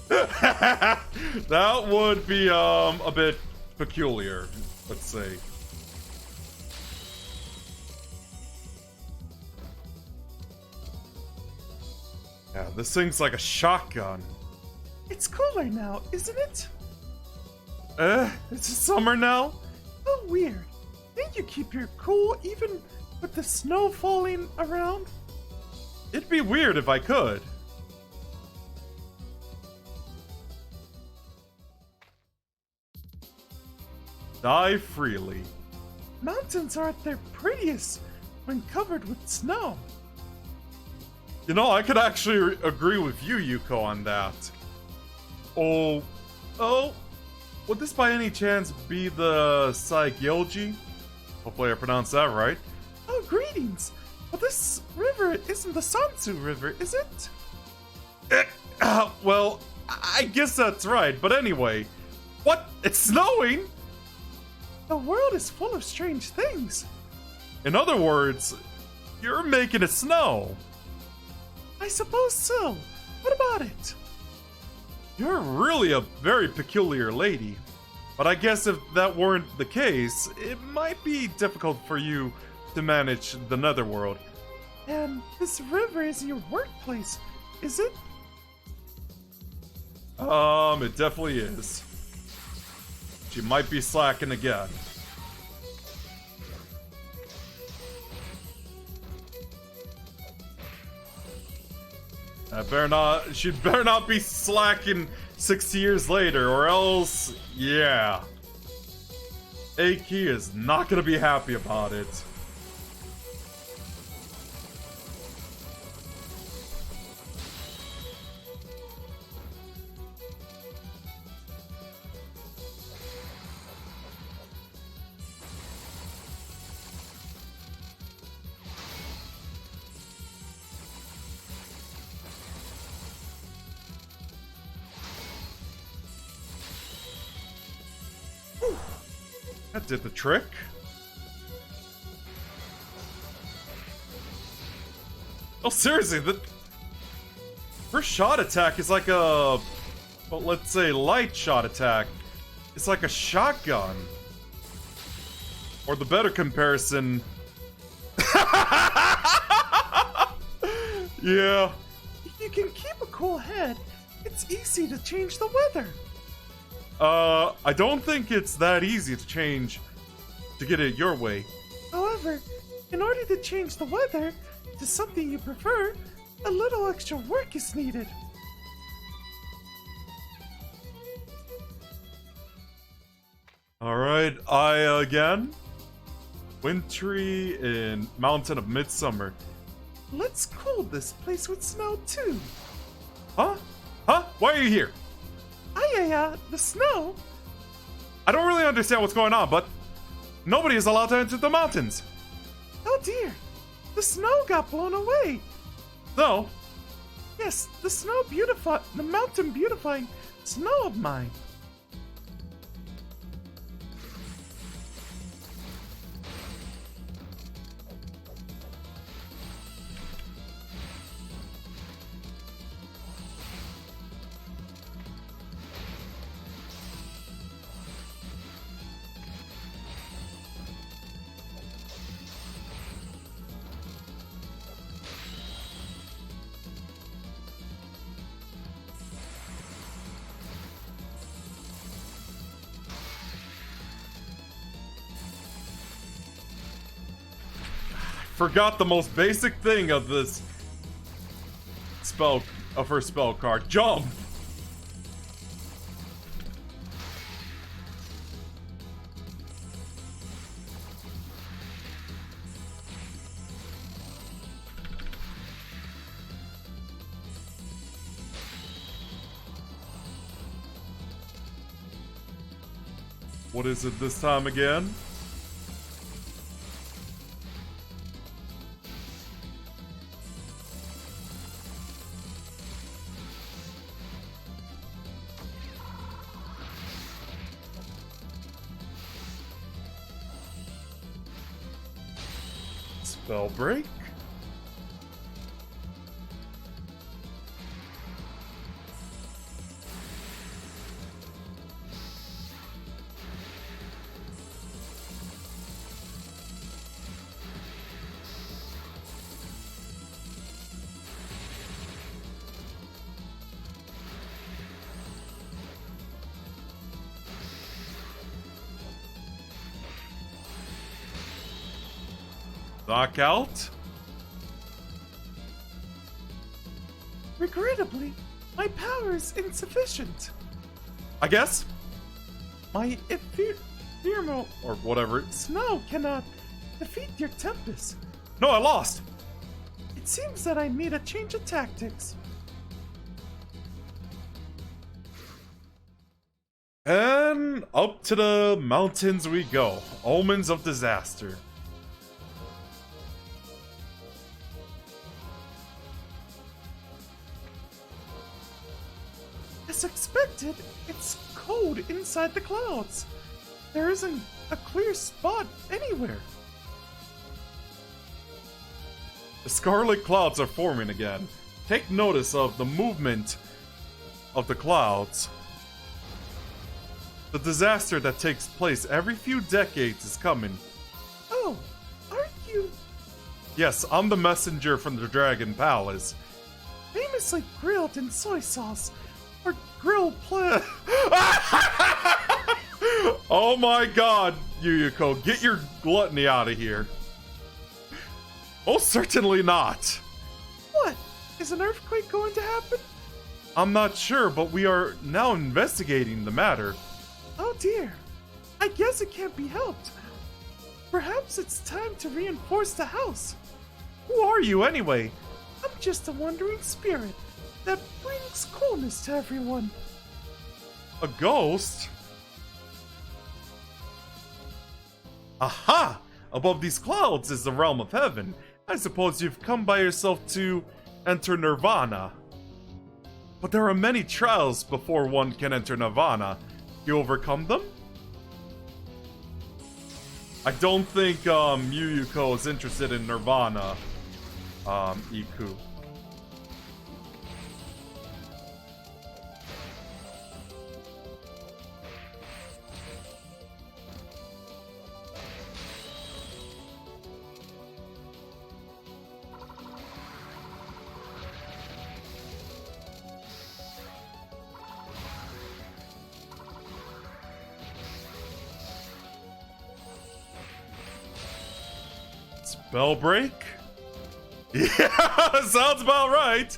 That would be a bit peculiar, let's say. Yeah, this thing's like a shotgun. It's cooler now, isn't it? It's summer now? Oh, weird. Can't you keep your cool even with the snow falling around? It'd be weird if I could. Die freely. Mountains are at their prettiest when covered with snow. You know, I could actually agree with you, Yuko, on that. Oh, would this by any chance be the Saigyoji? Hopefully I pronounced that right. Oh, greetings! Well, this river isn't the Sansu River, is it? Well, I guess that's right, but anyway. What? It's snowing? The world is full of strange things. In other words, you're making it snow. I suppose so. What about it? You're really a very peculiar lady. But I guess if that weren't the case, it might be difficult for you to manage the netherworld. And this river is your workplace, is it? It definitely is. She might be slacking again. She better not be slacking 6 years later, or else, yeah. Aki is not gonna be happy about it. That did the trick. Oh, seriously, the first shot attack is like a, well, let's say light shot attack. It's like a shotgun. Or the better comparison. Yeah. If you can keep a cool head, it's easy to change the weather. I don't think it's that easy to change, to get it your way. However, in order to change the weather to something you prefer, a little extra work is needed. Alright, I again. Wintry in Mountain of Midsummer. Let's cool this place with snow too. Huh? Huh? Why are you here? The snow? I don't really understand what's going on, but nobody is allowed to enter the mountains. Oh dear, the snow got blown away. No. Yes, the mountain beautifying snow of mine. Forgot the most basic thing of this spell, of her spell card. Jump! What is it this time again? Spell break. Knockout. Regrettably, my power is insufficient. I guess. My ephemeral Or whatever. snow cannot defeat your tempest. No, I lost. It seems that I need a change of tactics. And up to the mountains we go. Omens of disaster. As expected, it's cold inside the clouds. There isn't a clear spot anywhere. The scarlet clouds are forming again. Take notice of the movement of the clouds. The disaster that takes place every few decades is coming. Oh, aren't you Yes, I'm the messenger from the Dragon Palace. famously grilled in soy sauce or grilled Oh my god, Yuyuko, get your gluttony out of here. Oh, certainly not. What? Is an earthquake going to happen? I'm not sure, but we are now investigating the matter. Oh dear. I guess it can't be helped. Perhaps it's time to reinforce the house. Who are you anyway? I'm just a wandering spirit that brings coolness to everyone. A ghost? Aha! Above these clouds is the realm of heaven. I suppose you've come by yourself to enter Nirvana. But there are many trials before one can enter Nirvana. You overcome them? I don't think Yuyuko is interested in Nirvana, Iku. Spell break? Yeah, sounds about right.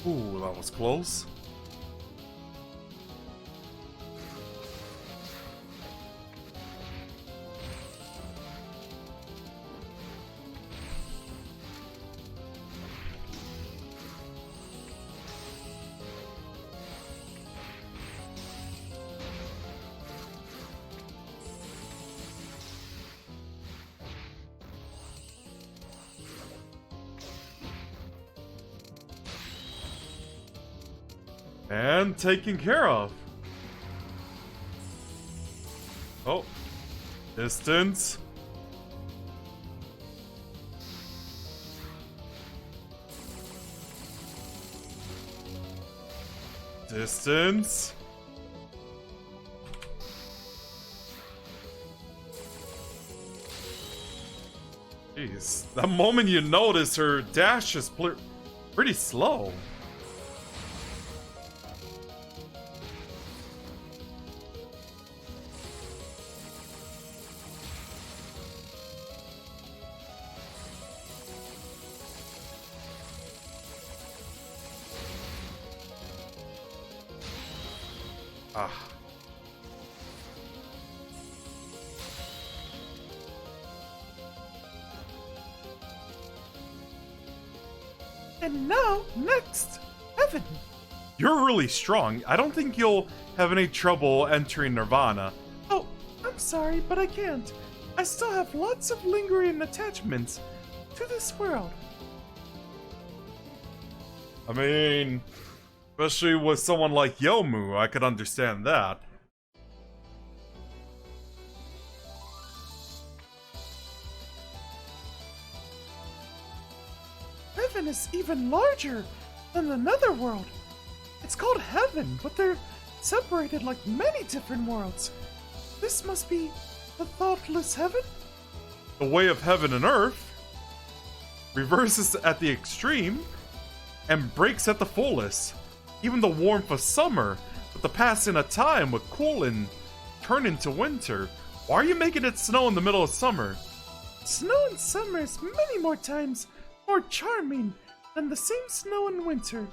Ooh, that was close. And taken care of. Oh. Distance. Distance. Jeez. The moment you notice her dash is pretty slow. Ah. And now, next, Heaven. You're really strong. I don't think you'll have any trouble entering Nirvana. Oh, I'm sorry, but I can't. I still have lots of lingering attachments to this world. I mean, especially with someone like Yomu, I could understand that. Heaven is even larger than the Netherworld. It's called Heaven, but they're separated like many different worlds. This must be the thoughtless heaven? The way of heaven and earth reverses at the extreme and breaks at the fullest. Even the warmth of summer, with the passing of time with cool and turn into winter. Why are you making it snow in the middle of summer? Snow in summer is many more times more charming than the same snow in winter.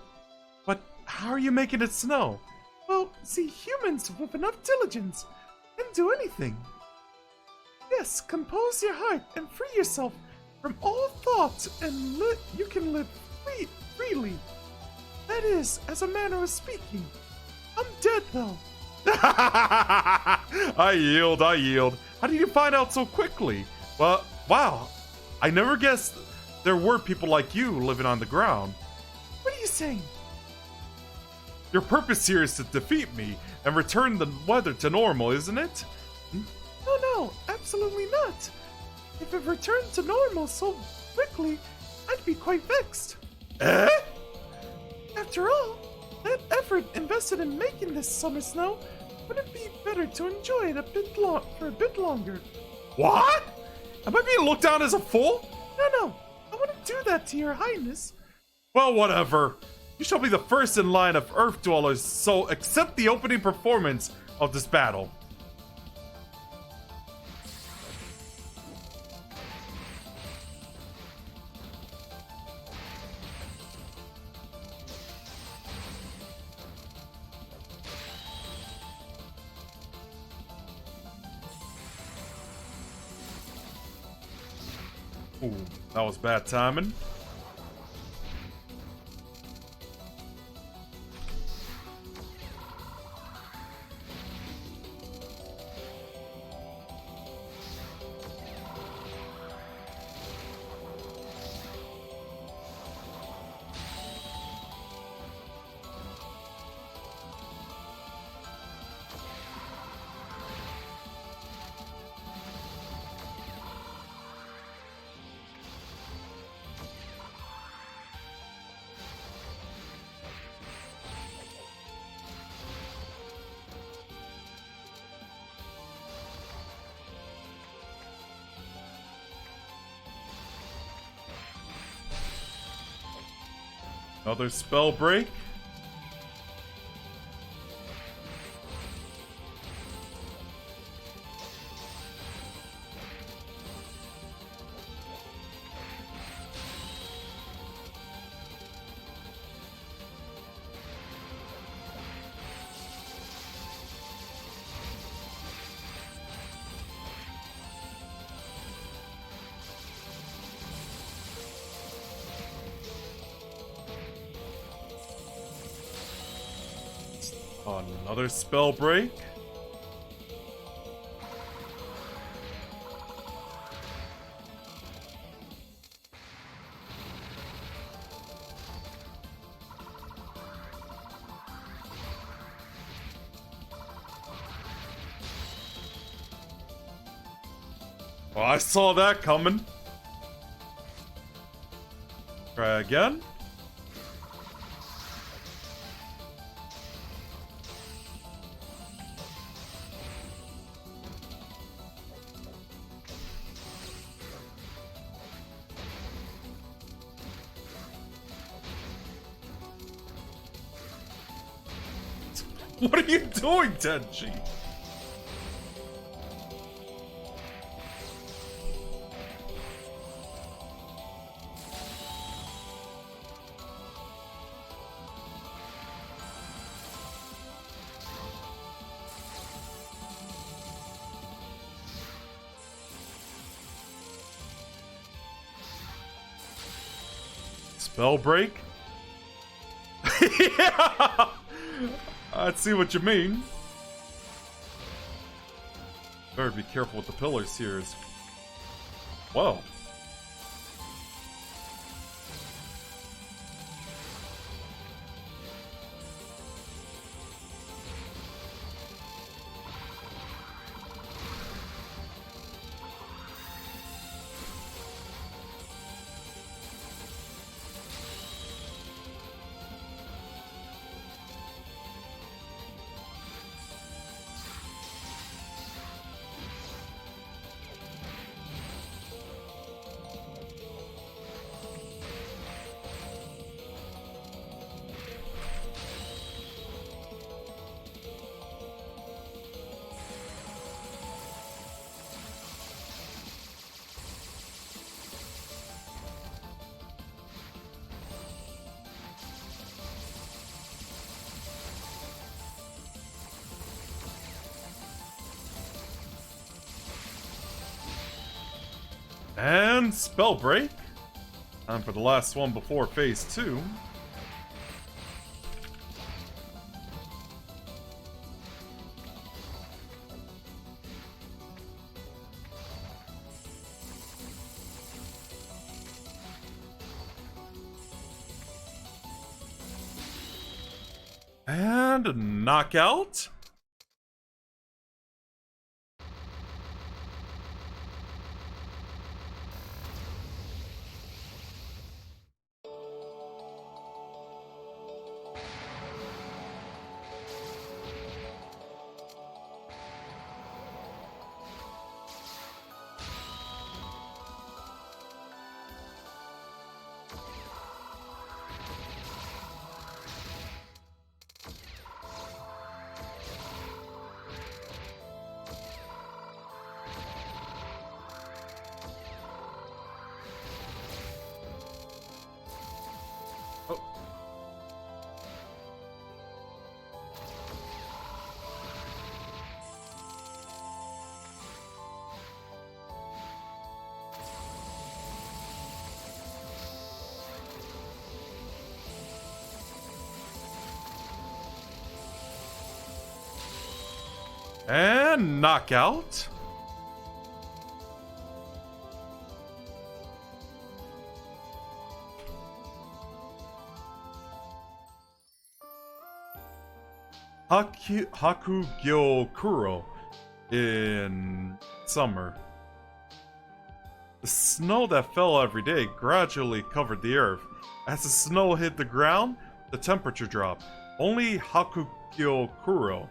But how are you making it snow? Well, see, humans with enough diligence can do anything. Yes, compose your heart and free yourself from all thoughts, and you can live freely. That is, as a manner of speaking. I'm dead, though. I yield. How did you find out so quickly? Well, wow. I never guessed there were people like you living on the ground. What are you saying? Your purpose here is to defeat me and return the weather to normal, isn't it? No, absolutely not. If it returned to normal so quickly, I'd be quite vexed. Eh? After all, that effort invested in making this summer snow, wouldn't it be better to enjoy it for a bit longer? What? Am I being looked down as a fool? No, I wouldn't do that to your highness. Well, whatever. You shall be the first in line of Earth Dwellers, so accept the opening performance of this battle. Ooh, that was bad timing. Another spell break. Another spell break. Well, I saw that coming. Try again. What are you doing, Tenchi? Spell break? Yeah! I see what you mean. Better be careful with the pillars here. Whoa. And spell break. Time for the last one before phase 2. And a knockout. And knockout. Hakugyo Kuro in summer. The snow that fell every day gradually covered the earth. As the snow hit the ground, the temperature dropped. Only Hakugyo Kuro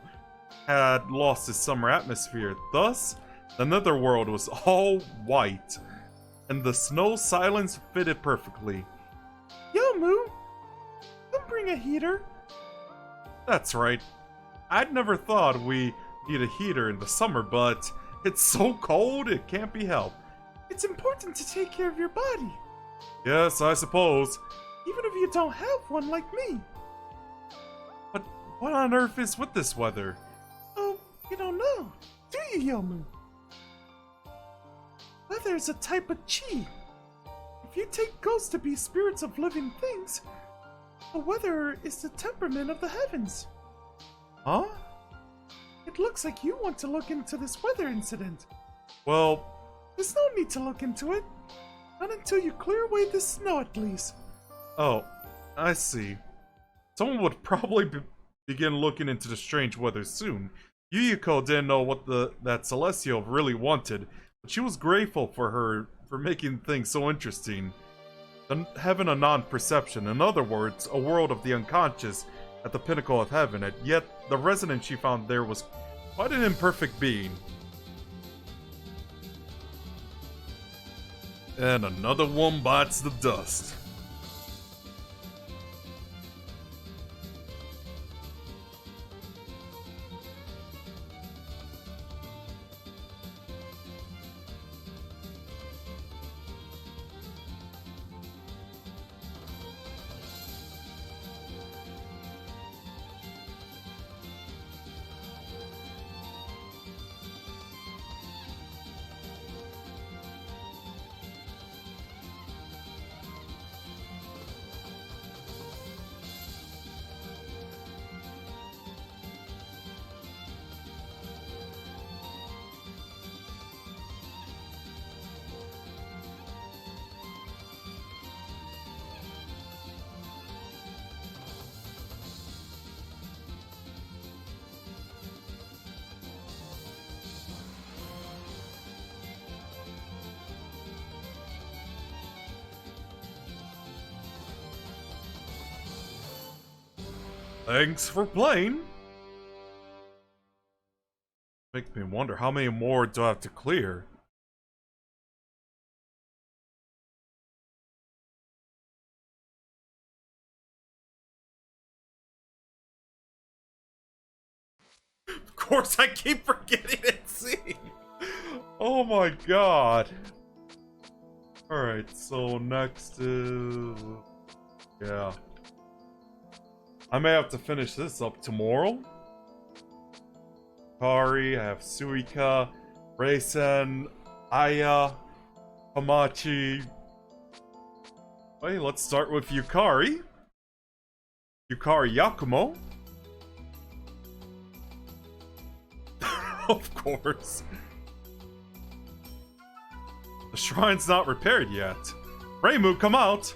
had lost its summer atmosphere. Thus, the netherworld was all white, and the snow silence fitted perfectly. Yo, Moo! bring a heater. That's right. I'd never thought we need a heater in the summer, but it's so cold it can't be helped. It's important to take care of your body, Yes, I suppose. even if you don't have one like me. But what on earth is with this weather? Oh, you don't know, do you, Yomu? Weather is a type of chi. If you take ghosts to be spirits of living things, the weather is the temperament of the heavens. Huh? It looks like you want to look into this weather incident. Well, There's no need to look into it. Not until you clear away this snow, at least. oh, I see. Someone would probably begin looking into the strange weather soon. Yuyuko didn't know what that Celestial really wanted, but she was grateful for making things so interesting. Having a non-perception, in other words, a world of the unconscious at the pinnacle of heaven, and yet the resident she found there was quite an imperfect being. And another one bites the dust. Thanks for playing. Makes me wonder how many more do I have to clear? Of course, I keep forgetting it. See? Oh my god. Alright, so next is... yeah. I may have to finish this up tomorrow. Kari, I have Suika, Reisen, Aya, Hamachi. Wait, let's start with Yukari. Yukari Yakumo. Of course. The shrine's not repaired yet. Reimu, come out!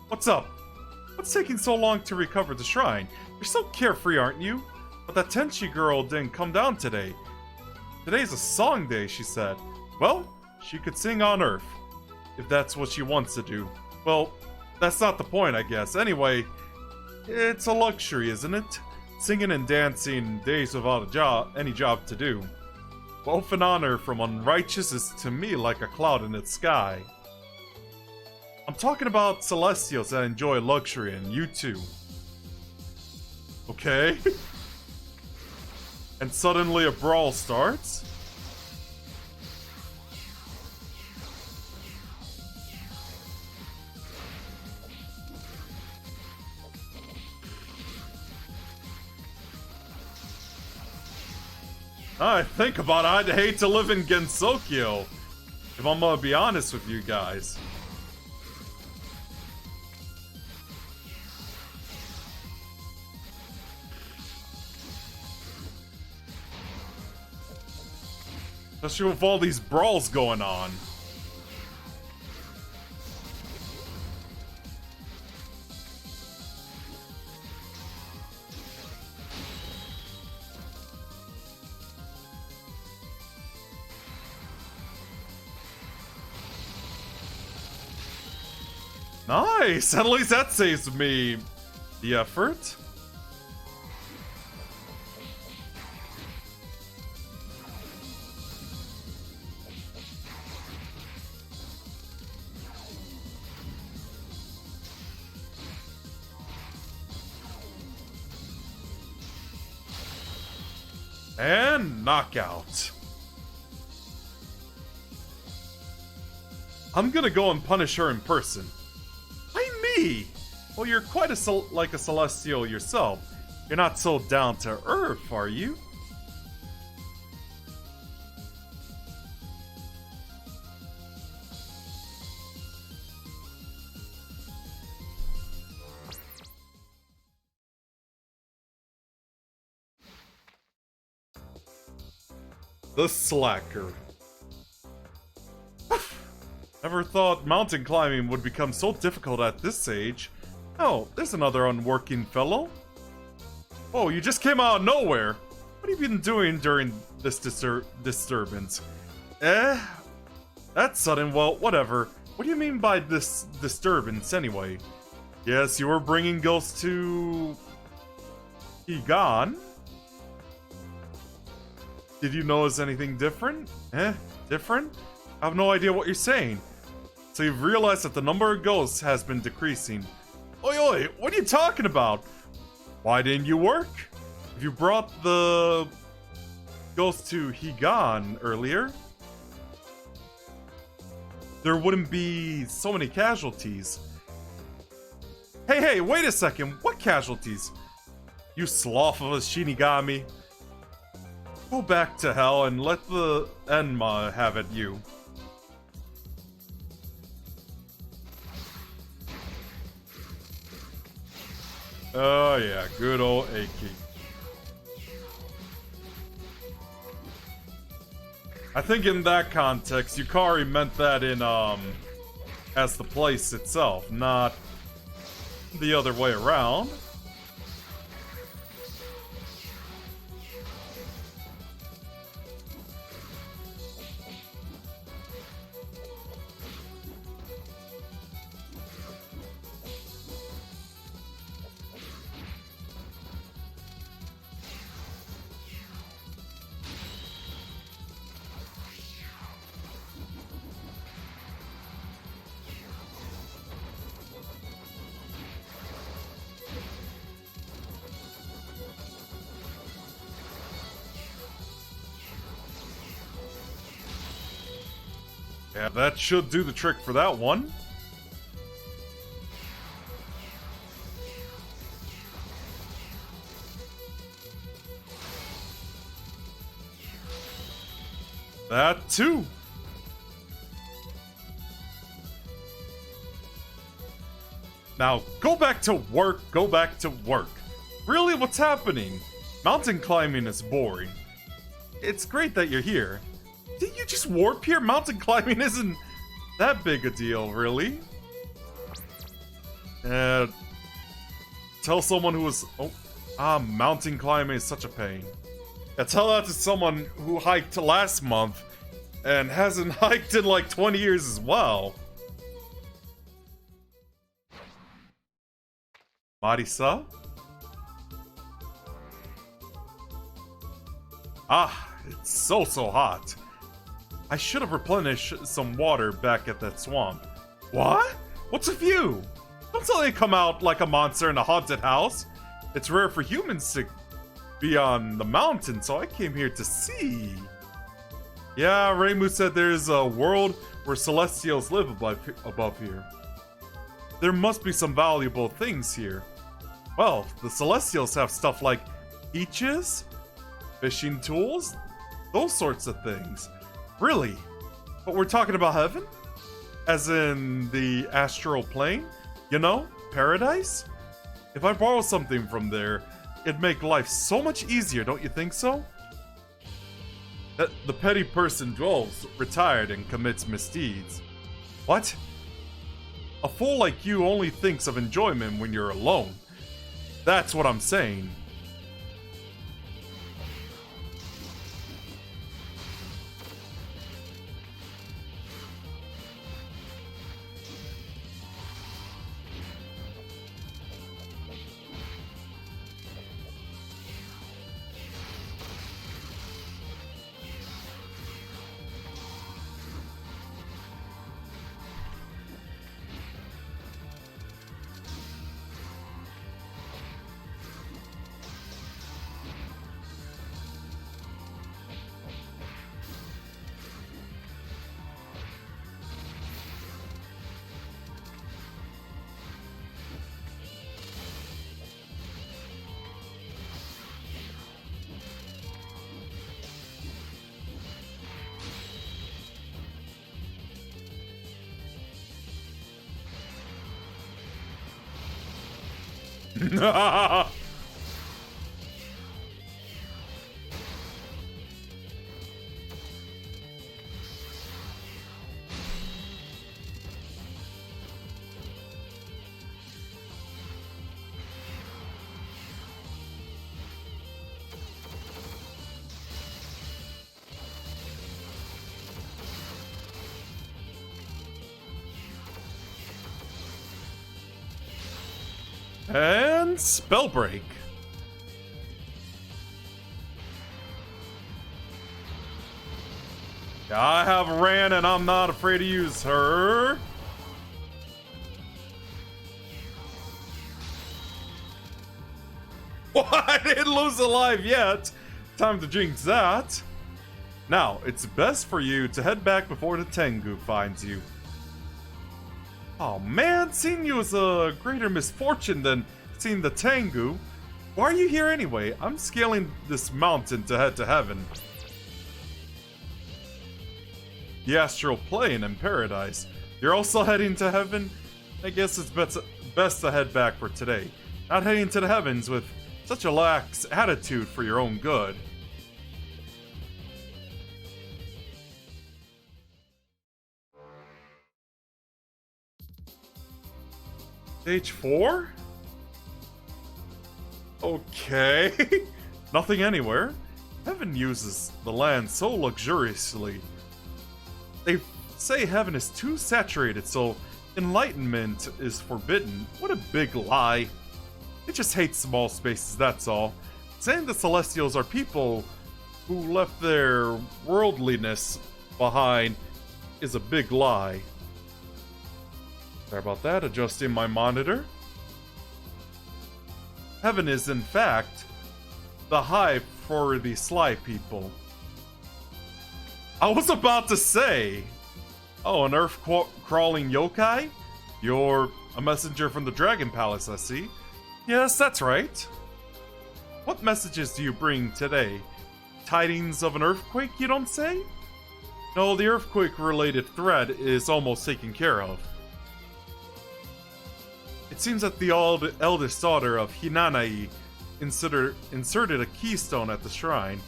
What's up? What's taking so long to recover the shrine? You're so carefree, aren't you? But that Tenchi girl didn't come down today. Today's a song day, she said. Well, she could sing on Earth, if that's what she wants to do. Well, that's not the point, I guess. Anyway, it's a luxury, isn't it? Singing and dancing days without any job to do. Wealth and honor from unrighteous is to me like a cloud in its sky. I'm talking about Celestials that enjoy luxury, and you too. Okay. And suddenly a brawl starts? I think about it, I'd hate to live in Gensokyo, if I'm gonna be honest with you guys. Especially with all these brawls going on. Nice! At least that saves me the effort. And knockout. I'm gonna go and punish her in person. Why me? Well, you're quite like a celestial yourself. You're not so down to earth, are you? The slacker. Never thought mountain climbing would become so difficult at this age. Oh, there's another unworking fellow. Oh, you just came out of nowhere. What have you been doing during this disturbance? That's sudden. Well, whatever. What do you mean by this disturbance, anyway? Yes, you were bringing ghosts to... Egon? Did you notice anything different? Different? I have no idea what you're saying. So you've realized that the number of ghosts has been decreasing. Oi, what are you talking about? Why didn't you work? If you brought the ghost to Higan earlier, there wouldn't be so many casualties. Hey, wait a second. What casualties? You sloth of a Shinigami. Go back to hell and let the Enma have it, you. Oh yeah, good old Aki. I think in that context, Yukari meant that in, as the place itself, not the other way around. Yeah, that should do the trick for that one. That too. Now, go back to work, go back to work. Really, what's happening? Mountain climbing is boring. It's great that you're here. Did you just warp here? Mountain climbing isn't that big a deal, really. Tell someone who was... mountain climbing is such a pain. Yeah, tell that to someone who hiked last month and hasn't hiked in like 20 years as well. Marisa? It's so hot. I should have replenished some water back at that swamp. What? What's a view? Don't suddenly come out like a monster in a haunted house. It's rare for humans to be on the mountain, so I came here to see. Yeah, Reimu said there's a world where celestials live above here. There must be some valuable things here. Well, the celestials have stuff like beaches, fishing tools, those sorts of things. Really? But we're talking about heaven? As in the astral plane? You know, paradise? If I borrow something from there, it'd make life so much easier, don't you think so? The petty person dwells, retired, and commits misdeeds. What? A fool like you only thinks of enjoyment when you're alone. That's what I'm saying. And Spellbreak. I have Ran and I'm not afraid to use her. Well, I didn't lose alive yet. Time to jinx that. Now, it's best for you to head back before the Tengu finds you. Oh man, seeing you is a greater misfortune than seeing the Tengu. Why are you here anyway? I'm scaling this mountain to head to heaven. The astral plane and paradise. You're also heading to heaven? I guess it's best to head back for today. Not heading to the heavens with such a lax attitude for your own good. Stage 4? Okay. Nothing anywhere. Heaven uses the land so luxuriously. They say heaven is too saturated, so enlightenment is forbidden. What a big lie. They just hate small spaces, that's all. Saying the Celestials are people who left their worldliness behind is a big lie. Sorry about that, adjusting my monitor. Heaven is, in fact, the hive for the sly people. I was about to say, oh, an earth-crawling yokai? You're a messenger from the Dragon Palace, I see. Yes, that's right. What messages do you bring today? Tidings of an earthquake, you don't say? No, the earthquake-related threat is almost taken care of. It seems that the eldest daughter of Hinanai inserted a keystone at the shrine.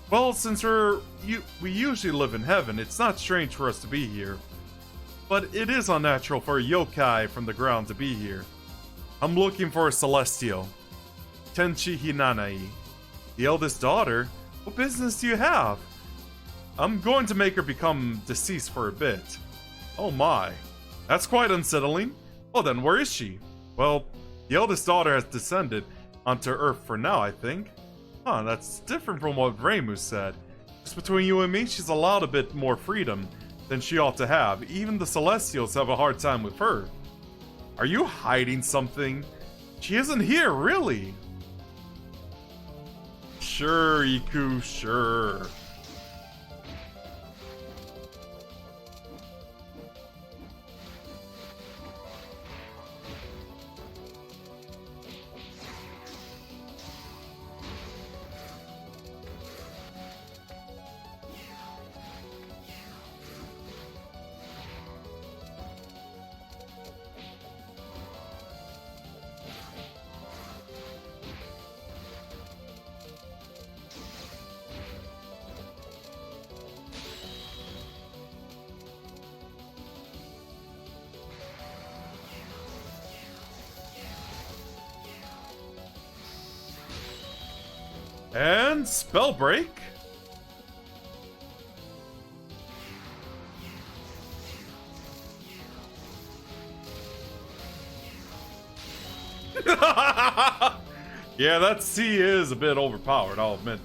Well, since we usually live in heaven, it's not strange for us to be here. But it is unnatural for a yokai from the ground to be here. I'm looking for a Celestial. Tenchi Hinanai. The eldest daughter? What business do you have? I'm going to make her become deceased for a bit. Oh my. That's quite unsettling. Well then, where is she? Well, the eldest daughter has descended onto Earth for now, I think. Huh, that's different from what Reimu said. Just between you and me, she's allowed a bit more freedom than she ought to have. Even the Celestials have a hard time with her. Are you hiding something? She isn't here, really. Sure, Iku, sure. And Spellbreak. Yeah, that C is a bit overpowered, I'll admit.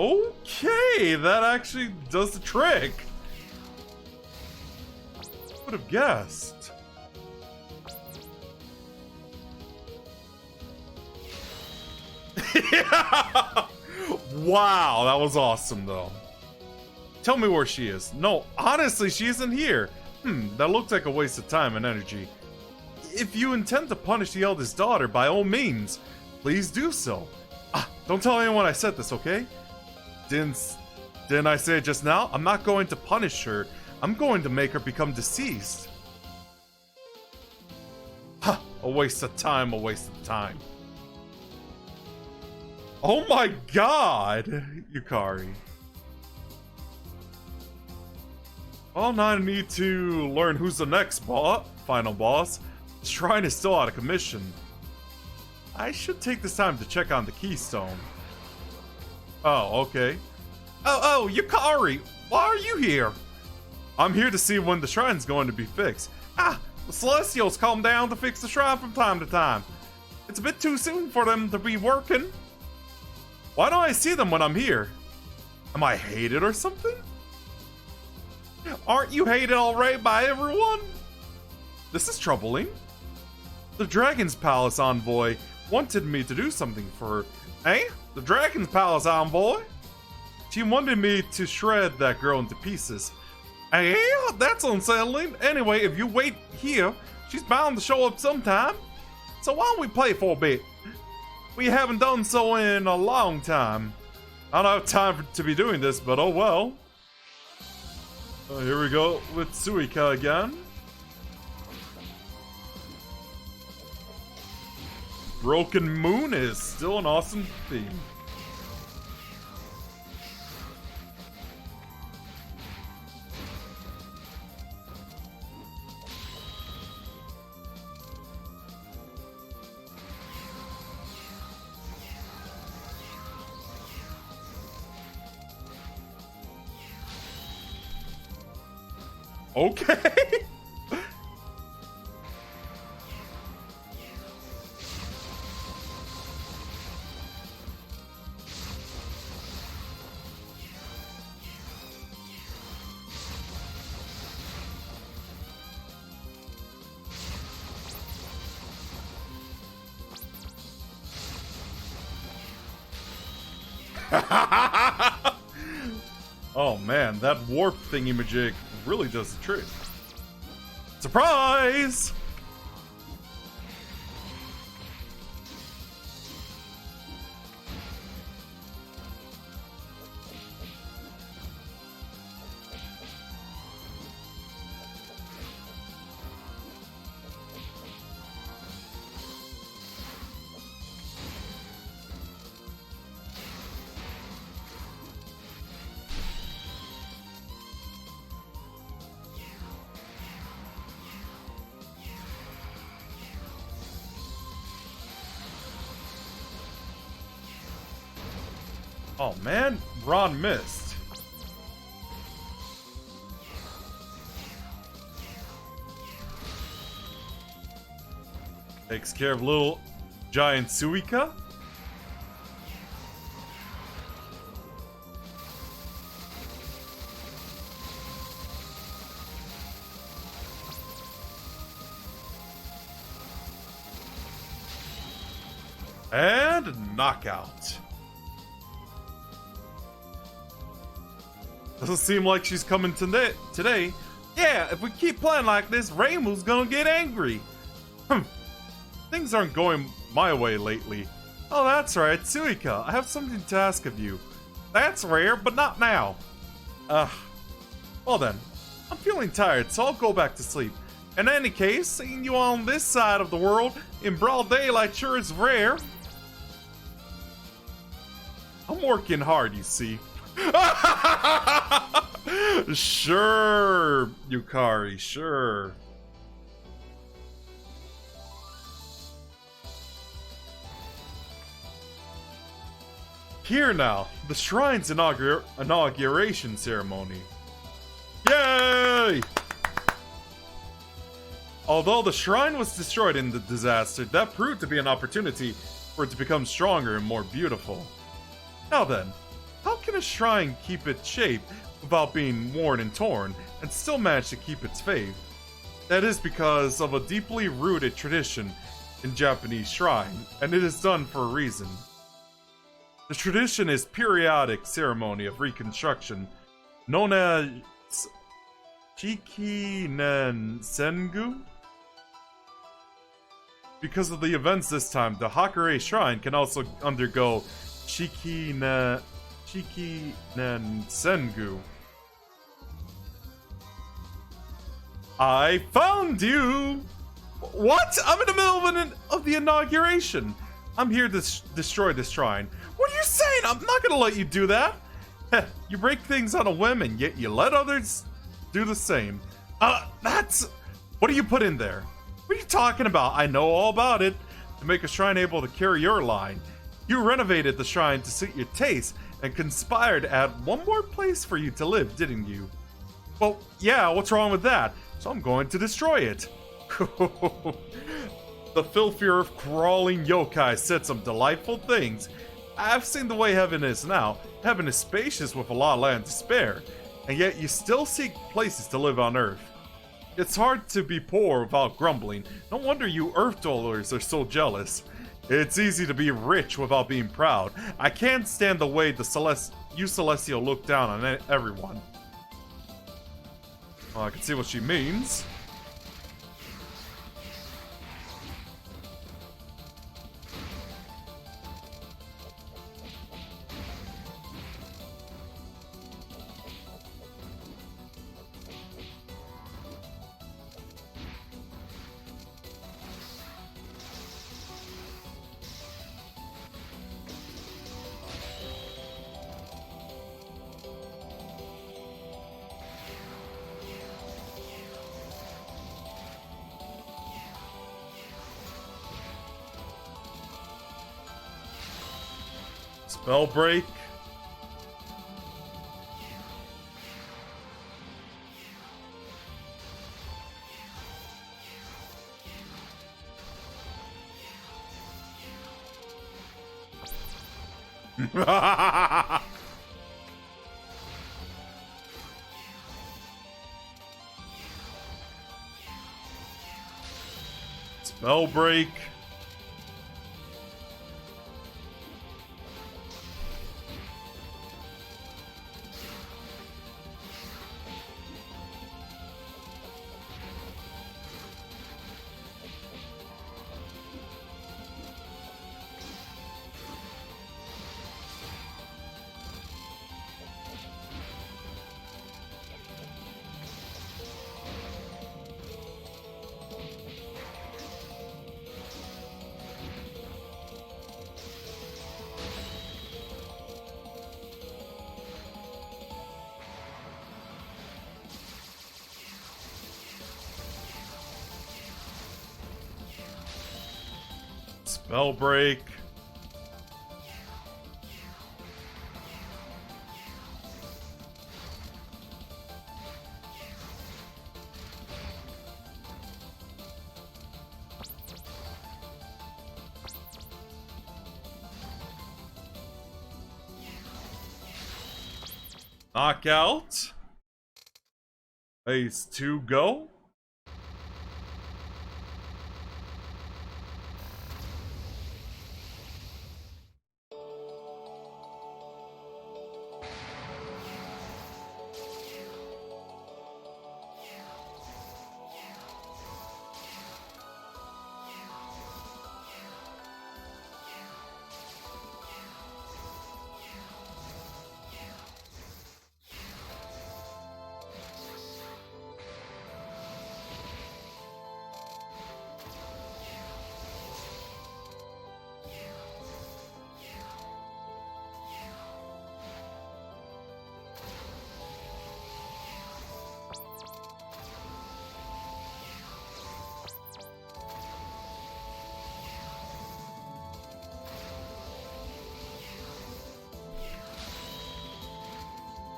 Okay, that actually does the trick. Would have guessed. Yeah! Wow, that was awesome though. Tell me where she is. No, honestly, she isn't here. That looks like a waste of time and energy. If you intend to punish the eldest daughter, by all means, please do so. Don't tell anyone I said this, okay? Didn't I say it just now? I'm not going to punish her. I'm going to make her become deceased. Ha! A waste of time, a waste of time. Oh my god, Yukari. Well, now I need to learn who's the next final boss. The shrine is still out of commission. I should take this time to check on the keystone. Oh, okay. Oh, Yukari! Why are you here? I'm here to see when the shrine's going to be fixed. The Celestials come down to fix the shrine from time to time. It's a bit too soon for them to be working. Why don't I see them when I'm here? Am I hated or something? Aren't you hated already by everyone? This is troubling. The Dragon's Palace envoy wanted me to do something for her. Eh? The Dragon's Palace envoy? She wanted me to shred that girl into pieces. Eh? That's unsettling. Anyway, if you wait here, she's bound to show up sometime. So why don't we play for a bit? We haven't done so in a long time. I don't have time to be doing this, but oh well. Here we go with Suika again. Broken Moon is still an awesome theme. Okay. Oh man, that warp thingy-majig really does the trick. Surprise! Oh man, Ron missed. Takes care of little giant Suika. And knockout. Doesn't seem like she's coming today. Yeah, if we keep playing like this, Reimu's gonna get angry. Things aren't going my way lately. Oh, that's right, Suika. I have something to ask of you. That's rare, but not now. Well then, I'm feeling tired, so I'll go back to sleep. In any case, seeing you on this side of the world in broad daylight sure is rare. I'm working hard, you see. Sure, Yukari, sure. Here now, the shrine's inauguration ceremony. Yay! Although the shrine was destroyed in the disaster, that proved to be an opportunity for it to become stronger and more beautiful. Now then, how can a shrine keep its shape without being worn and torn, and still manage to keep its faith? That is because of a deeply rooted tradition in Japanese shrine, and it is done for a reason. The tradition is periodic ceremony of reconstruction, known as Chikinen Sengu. Because of the events this time, the Hakure Shrine can also undergo Chikinen Sengu. I found you! What? I'm in the middle of the inauguration. I'm here to destroy this shrine. What are you saying? I'm not gonna let you do that. Heh, you break things on a whim and yet you let others do the same. What do you put in there? What are you talking about? I know all about it. To make a shrine able to carry your line. You renovated the shrine to suit your taste and conspired to add one more place for you to live, didn't you? Well, yeah, what's wrong with that? So I'm going to destroy it. The filthier of crawling yokai said some delightful things. I've seen the way heaven is now. Heaven is spacious with a lot of land to spare, and yet you still seek places to live on Earth. It's hard to be poor without grumbling. No wonder you Earth dwellers are so jealous. It's easy to be rich without being proud. I can't stand the way you Celestial look down on everyone. Well, I can see what she means. Spell break. Spell break. Spell break. Knockout. Phase 2 go.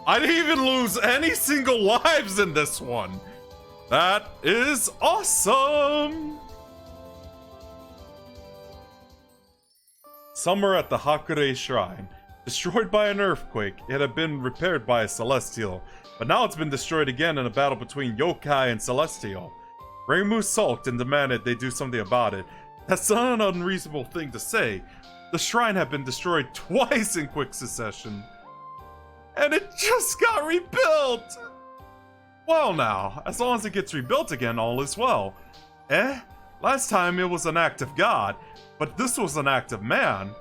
I didn't even lose any single lives in this one. That is awesome. Summer at the Hakure Shrine. Destroyed by an earthquake, it had been repaired by a Celestial, but now it's been destroyed again in a battle between Yokai and Celestial. Reimu sulked and demanded they do something about it. That's not an unreasonable thing to say. The shrine had been destroyed twice in quick succession. And it just got rebuilt! Well now, as long as it gets rebuilt again, all is well. Last time it was an act of God, but this was an act of man.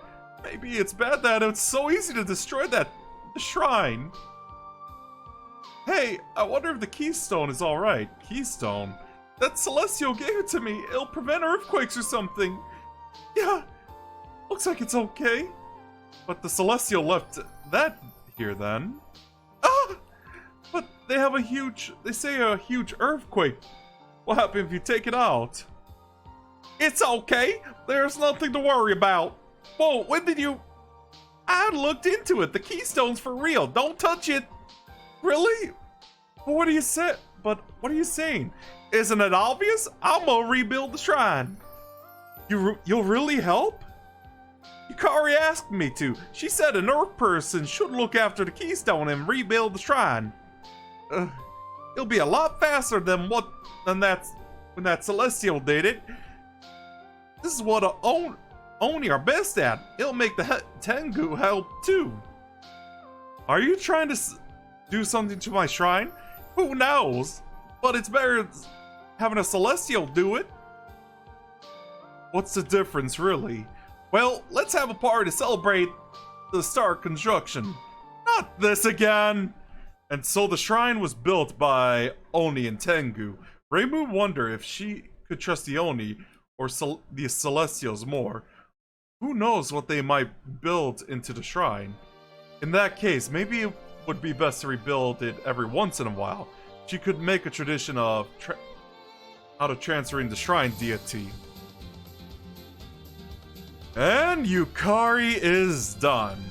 Maybe it's bad that it's so easy to destroy the shrine. Hey, I wonder if the keystone is alright. Keystone? That Celestial gave it to me. It'll prevent earthquakes or something. Yeah, looks like it's okay. But the Celestial left that here then. Ah! But they say a huge earthquake. What happens if you take it out? It's okay. There's nothing to worry about. Whoa, when did you... I looked into it. The keystone's for real. Don't touch it. Really? But what are you saying? Isn't it obvious? I'm gonna rebuild the shrine. You'll really help? Yukari asked me to. She said an earth person should look after the keystone and rebuild the shrine. It'll be a lot faster than when that Celestial did it. This is what Oni are best at. It'll make the Tengu help too. Are you trying to do something to my shrine? Who knows? But it's better having a Celestial do it. What's the difference, really? Well, let's have a party to celebrate the start construction. Not this again! And so the shrine was built by Oni and Tengu. Reimu wondered if she could trust the Oni or the Celestials more. Who knows what they might build into the shrine? In that case, maybe it would be best to rebuild it every once in a while. She could make a tradition of out of transferring the shrine deity. And Yukari is done.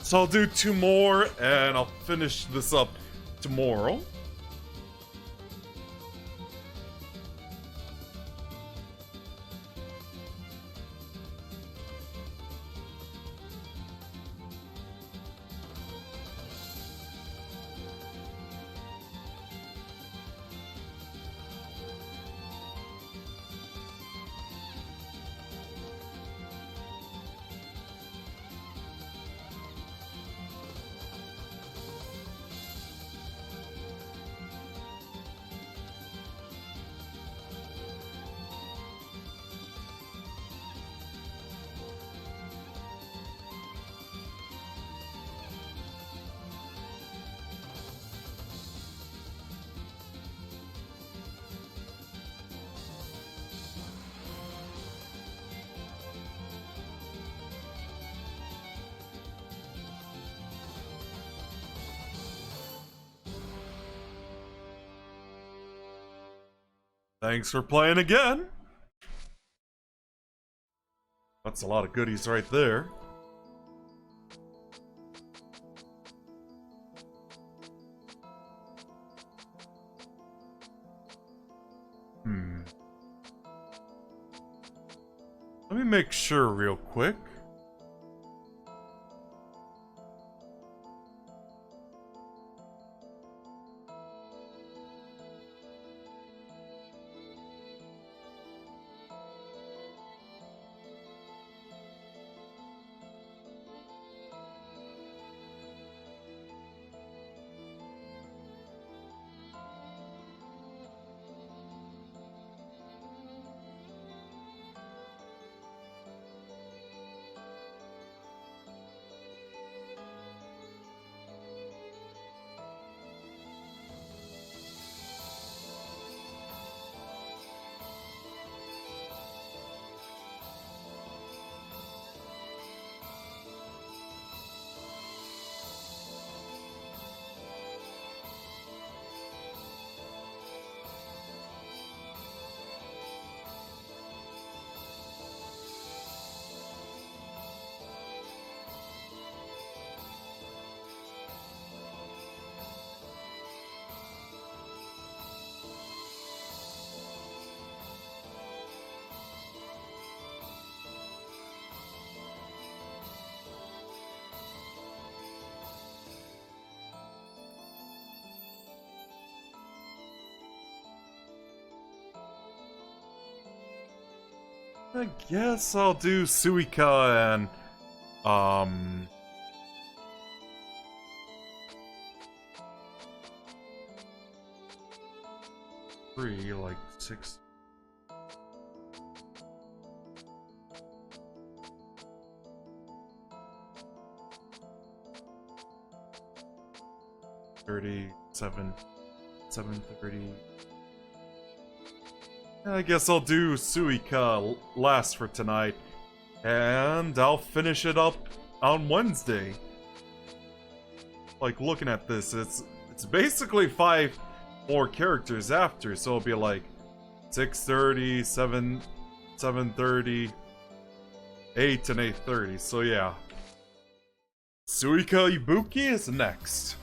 So I'll do 2 more and I'll finish this up tomorrow. Thanks for playing again. That's a lot of goodies right there. Let me make sure real quick. I guess I'll do Suika and, 3, like 6. $37, $7.30. I guess I'll do Suika last for tonight, and I'll finish it up on Wednesday. Like, looking at this, it's basically 5 more characters after, so it'll be like 6:30, 7:30, 8, and 8:30. So yeah, Suika Ibuki is next.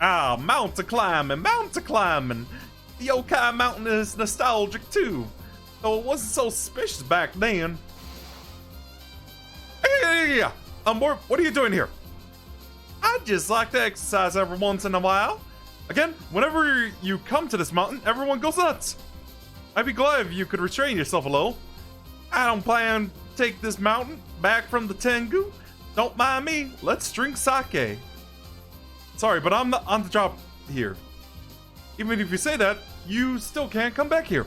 Ah, mountain climbing! The Yokai Mountain is nostalgic too, though it wasn't so suspicious back then. Hey, what are you doing here? I just like to exercise every once in a while. Again, whenever you come to this mountain, everyone goes nuts. I'd be glad if you could restrain yourself a little. I don't plan to take this mountain back from the Tengu. Don't mind me, let's drink sake. Sorry, but I'm not on the job here. Even if you say that, you still can't come back here.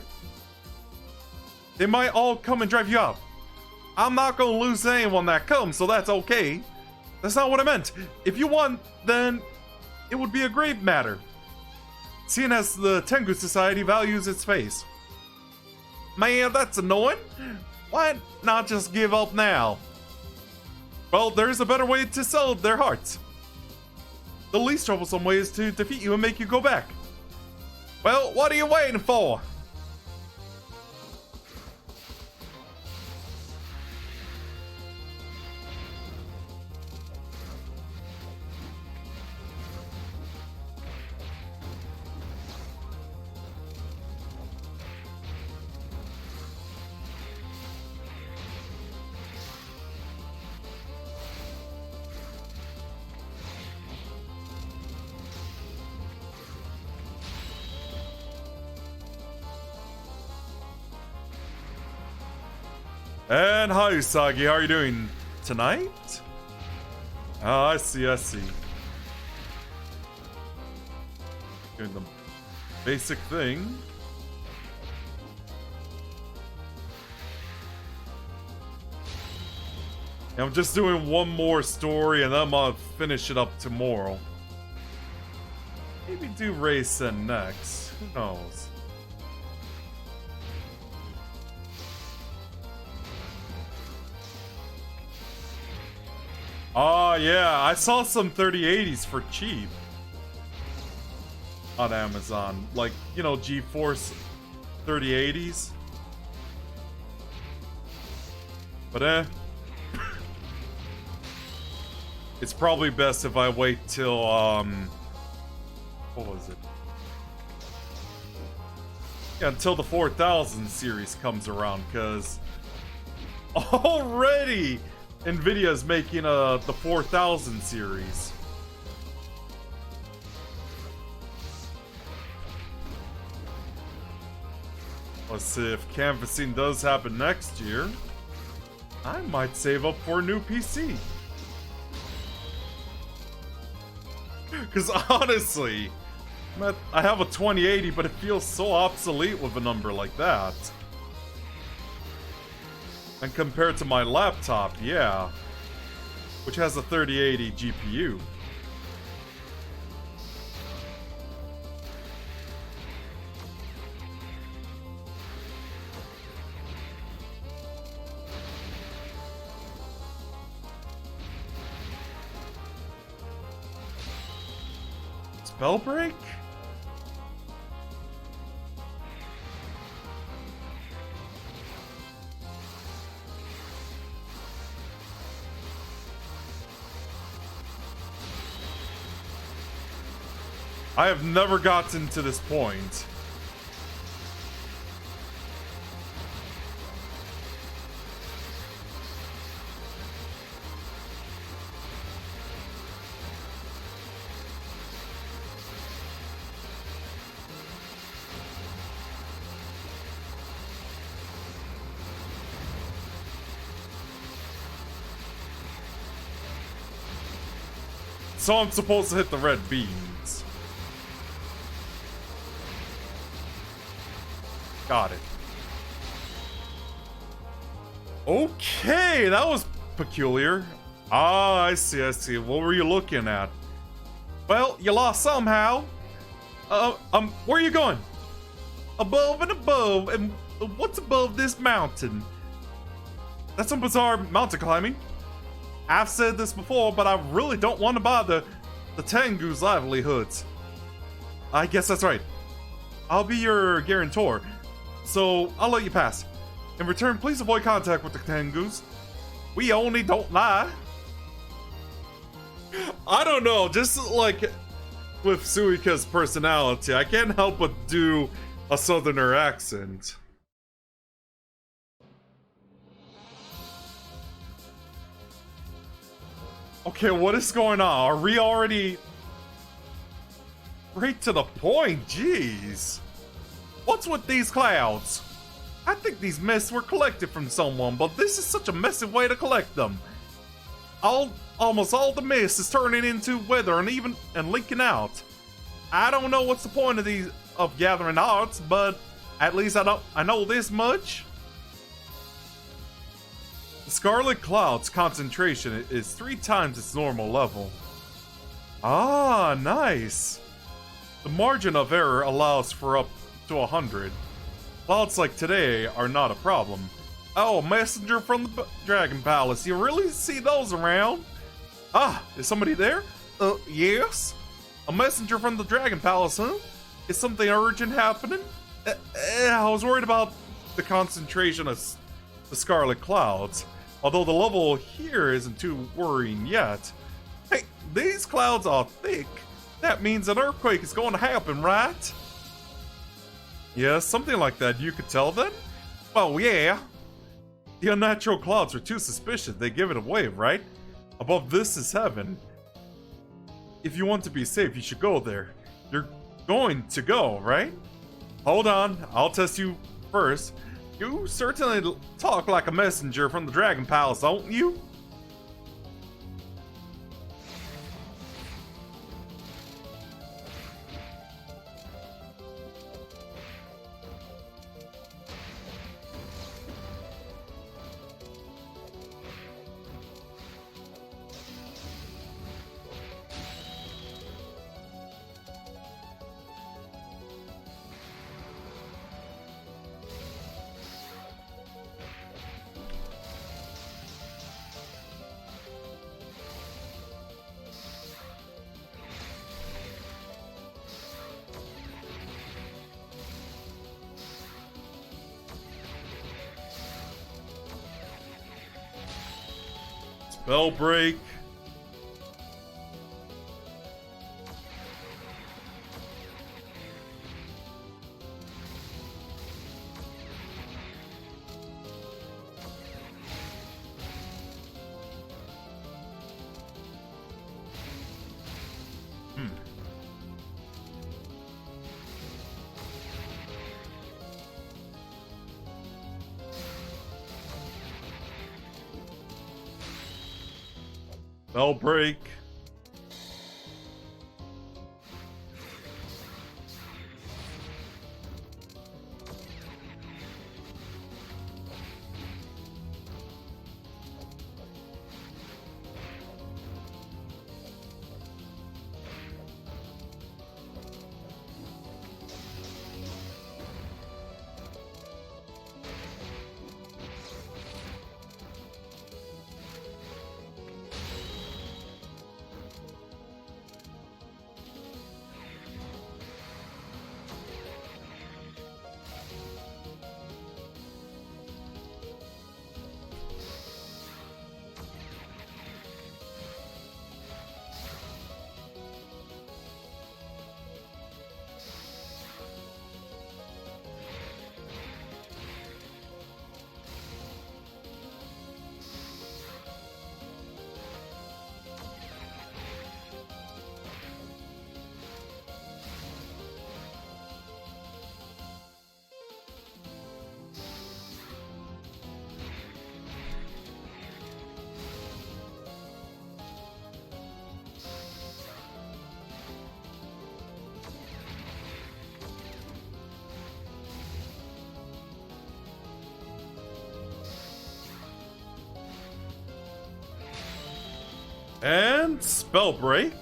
They might all come and drive you out. I'm not gonna lose anyone that comes, so that's okay. That's not what I meant. If you want, then it would be a grave matter, seeing as the Tengu Society values its face. Man, that's annoying. Why not just give up now? Well, there's a better way to sell their hearts. The least troublesome way is to defeat you and make you go back. Well, what are you waiting for? And hi Usagi, how are you doing tonight? Oh, I see. Doing the basic thing. I'm just doing one more story and then I'm gonna finish it up tomorrow. Maybe do Racing next. Who knows? Oh yeah, I saw some 3080s for cheap on Amazon. Like, you know, GeForce 3080s. But it's probably best if I wait till what was it? Yeah, until the 4000 series comes around, because already Nvidia is making the 4000 series. Let's see, if canvassing does happen next year, I might save up for a new PC. Because honestly, I have a 2080, but it feels so obsolete with a number like that. And compared to my laptop, yeah, which has a 3080 GPU. Spell break? I have never gotten to this point. So I'm supposed to hit the red beans. Got it. Okay, that was peculiar. Ah, I see, I see. What were you looking at? Well, you lost somehow. Where are you going? Above and above, and what's above this mountain? That's some bizarre mountain climbing. I've said this before, but I really don't want to bother the Tengu's livelihoods. I guess that's right. I'll be your guarantor, so I'll let you pass. In return, please avoid contact with the Tengus. We only don't lie. I don't know, just like with Suika's personality, I can't help but do a southerner accent. Okay, what is going on? Are we already... Right to the point, jeez. What's with these clouds? I think these mists were collected from someone, but this is such a messy way to collect them. Almost all the mist is turning into weather and leaking out. I don't know what's the point of gathering arts, but at least I know this much. The Scarlet Cloud's concentration is 3 times its normal level. Ah, nice. The margin of error allows for up to 100. Clouds like today are not a problem. Oh, a messenger from the Dragon Palace. You really see those around? Ah, is somebody there? Yes? A messenger from the Dragon Palace, huh? Is something urgent happening? I was worried about the concentration of the Scarlet Clouds. Although the level here isn't too worrying yet. Hey, these clouds are thick. That means an earthquake is going to happen, right? Yeah, something like that. You could tell then? Well, yeah. The unnatural clouds are too suspicious. They give it away, right? Above this is heaven. If you want to be safe, you should go there. You're going to go, right? Hold on. I'll test you first. You certainly talk like a messenger from the Dragon Palace, don't you? Spell break. Spell break. And spell break.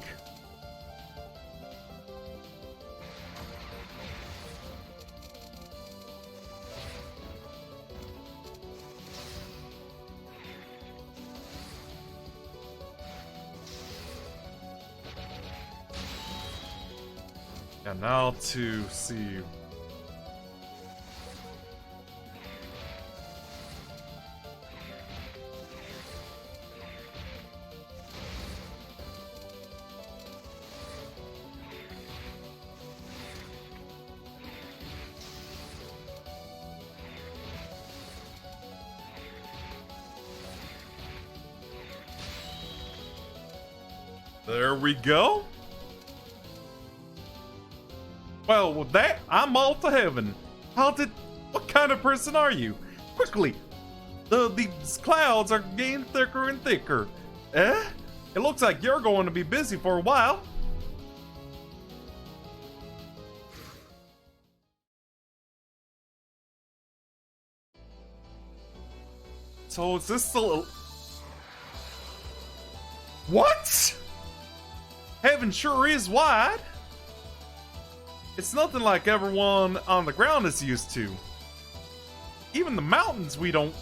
And now to see. There we go. Well, with that, I'm all to heaven. What kind of person are you? Quickly, these clouds are getting thicker and thicker. Eh? It looks like you're going to be busy for a while. So is this the... What? Heaven sure is wide. It's nothing like everyone on the ground is used to. Even the mountains, we don't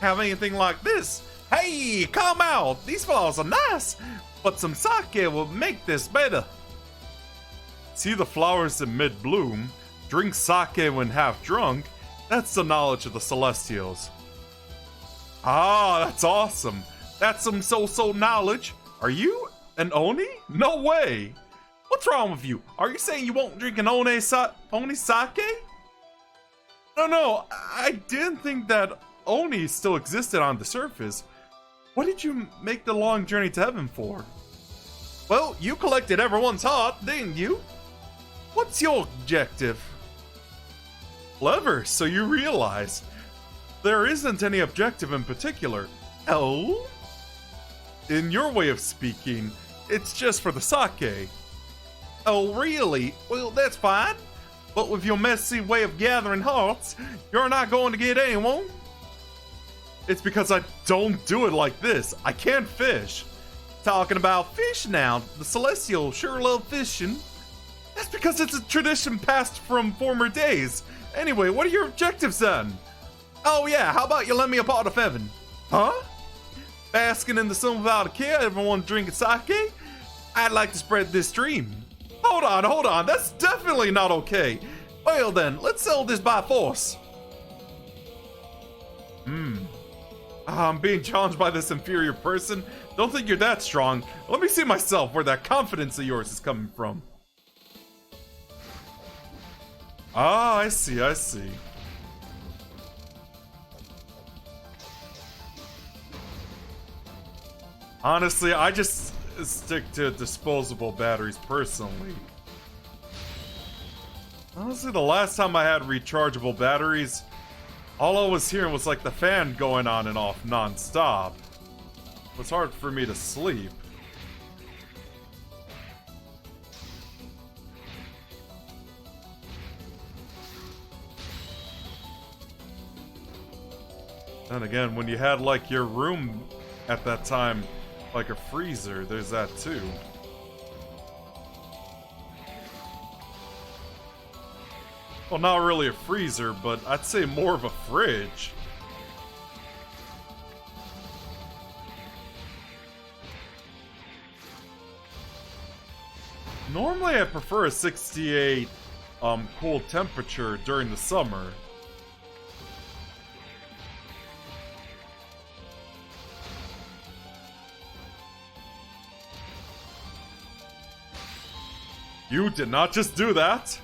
have anything like this. Hey, come out! These flowers are nice, but some sake will make this better. See the flowers in mid-bloom, drink sake when half drunk. That's the knowledge of the Celestials. Ah, that's awesome. That's some so-so knowledge. Are you an Oni? No way. What's wrong with you? Are you saying you won't drink an Oni sake? No, I didn't think that Oni still existed on the surface. What did you make the long journey to heaven for? Well, you collected everyone's heart, didn't you? What's your objective? Clever, so you realize. There isn't any objective in particular. Oh? In your way of speaking, it's just for the sake. Oh, really? Well, that's fine. But with your messy way of gathering hearts, you're not going to get anyone. It's because I don't do it like this. I can't fish. Talking about fish now. The Celestials sure love fishing. That's because it's a tradition passed from former days. Anyway, what are your objectives then? Oh yeah, how about you lend me a pot of heaven? Huh? Basking in the sun without a care, everyone drinking sake? I'd like to spread this dream. Hold on, that's definitely not okay. Well then, let's settle this by force. I'm being challenged by this inferior person. Don't think you're that strong. Let me see myself where that confidence of yours is coming from. Ah, I see. Honestly, I just stick to disposable batteries personally. Honestly, the last time I had rechargeable batteries, all I was hearing was like the fan going on and off non-stop. It was hard for me to sleep. Then again, when you had like your room at that time, like a freezer, there's that too. Well, not really a freezer, but I'd say more of a fridge. Normally I prefer a 68 cool temperature during the summer. You did not just do that.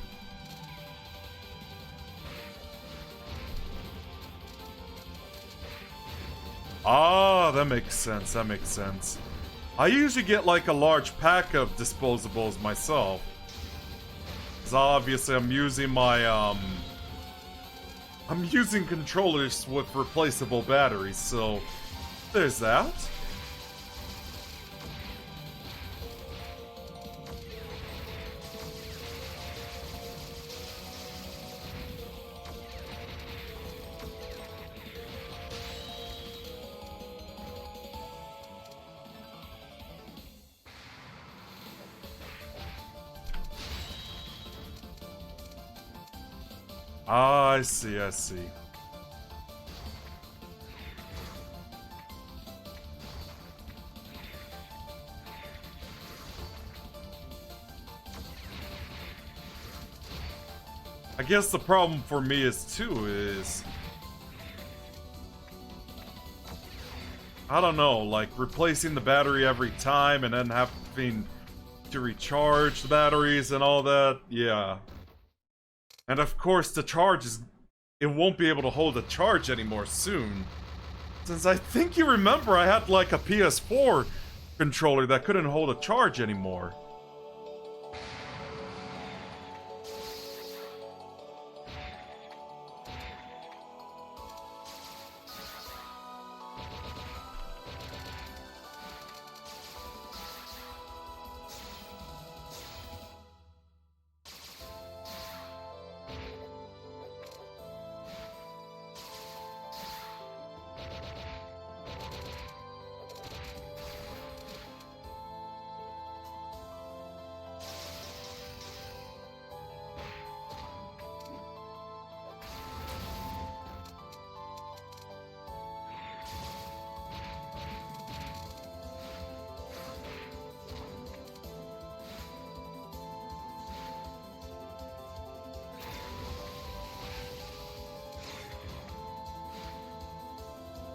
Ah, that makes sense. I usually get like a large pack of disposables myself. Because obviously I'm using my, I'm using controllers with replaceable batteries, so there's that. Ah, I see, I see. I guess the problem for me is I don't know, like replacing the battery every time and then having to recharge the batteries and all that. Yeah. And of course it won't be able to hold a charge anymore soon. Since I think you remember I had like a PS4 controller that couldn't hold a charge anymore.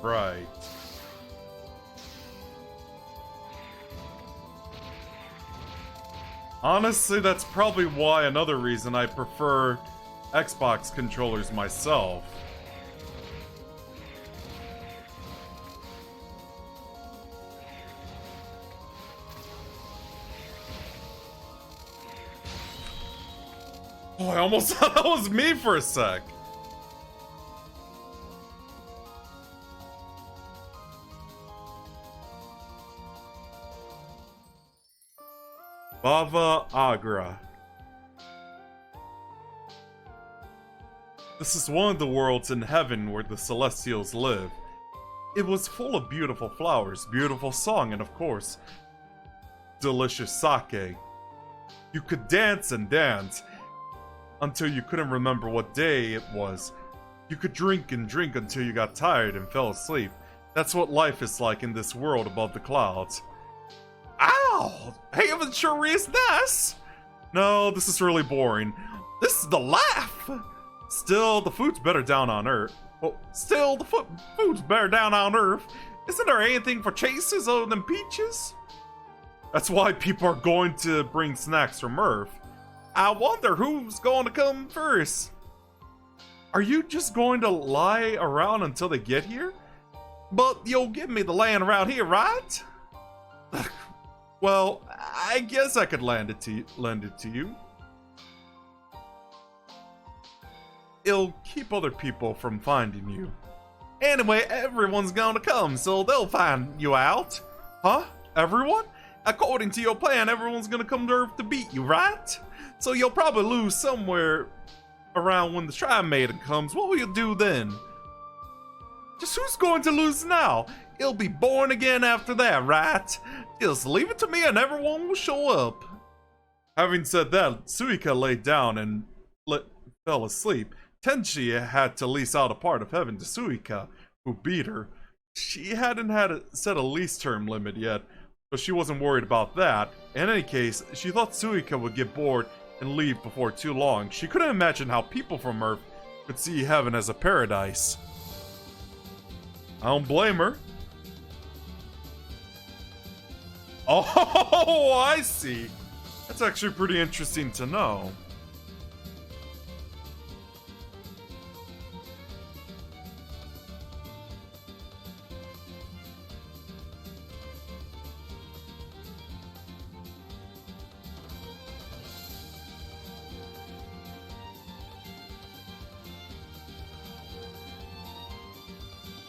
Right. Honestly, that's probably why another reason I prefer Xbox controllers myself. Oh, I almost thought that was me for a sec. Bava Agra. This is one of the worlds in heaven where the Celestials live. It was full of beautiful flowers, beautiful song, and of course, delicious sake. You could dance and dance until you couldn't remember what day it was. You could drink and drink until you got tired and fell asleep. That's what life is like in this world above the clouds. Ow! Haven sure is nice! No, this is really boring. This is the laugh! Still, the food's better down on Earth. Well, still, the food's better down on Earth. Isn't there anything for chases other than peaches? That's why people are going to bring snacks from Earth. I wonder who's going to come first. Are you just going to lie around until they get here? But you'll give me the land around here, right? Well, I guess I could lend it to you. It'll keep other people from finding you. Anyway, everyone's gonna come, so they'll find you out. Huh? Everyone? According to your plan, everyone's gonna come to Earth to beat you, right? So you'll probably lose somewhere around when the Shrine Maiden comes. What will you do then? Just who's going to lose now? He'll be born again after that, right? Just leave it to me and everyone will show up. Having said that, Suika laid down and fell asleep. Tenchi had to lease out a part of heaven to Suika, who beat her. She hadn't set a lease term limit yet, but she wasn't worried about that. In any case, she thought Suika would get bored and leave before too long. She couldn't imagine how people from Earth could see heaven as a paradise. I don't blame her. Oh, I see. That's actually pretty interesting to know.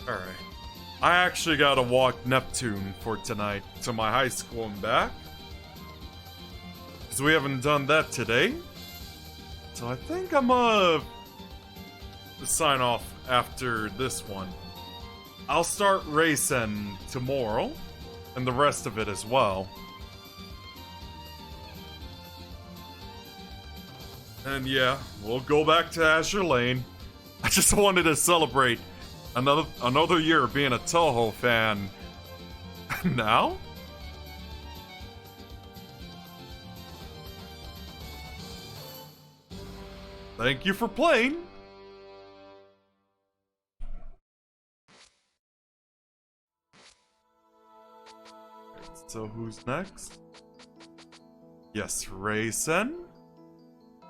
Alright. I actually gotta walk Neptune for tonight to my high school and back. Because we haven't done that today. So I think I'm gonna sign off after this one. I'll start racing tomorrow. And the rest of it as well. And yeah, we'll go back to Azure Lane. I just wanted to celebrate another year being a Touhou fan. And now? Thank you for playing. So who's next? Yes, Raysen.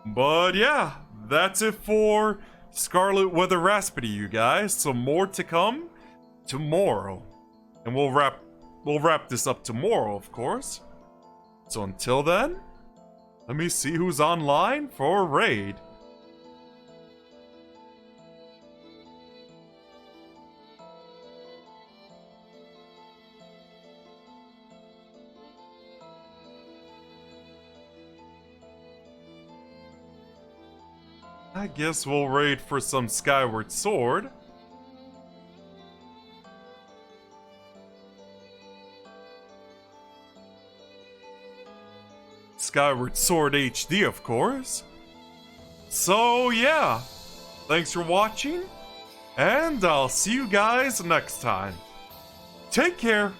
But yeah, that's it for Scarlet with a Rhapsody, you guys. Some more to come tomorrow. And we'll wrap this up tomorrow, of course. So until then, let me see who's online for a raid. I guess we'll raid for some Skyward Sword. Skyward Sword HD, of course. So yeah, thanks for watching, and I'll see you guys next time. Take care.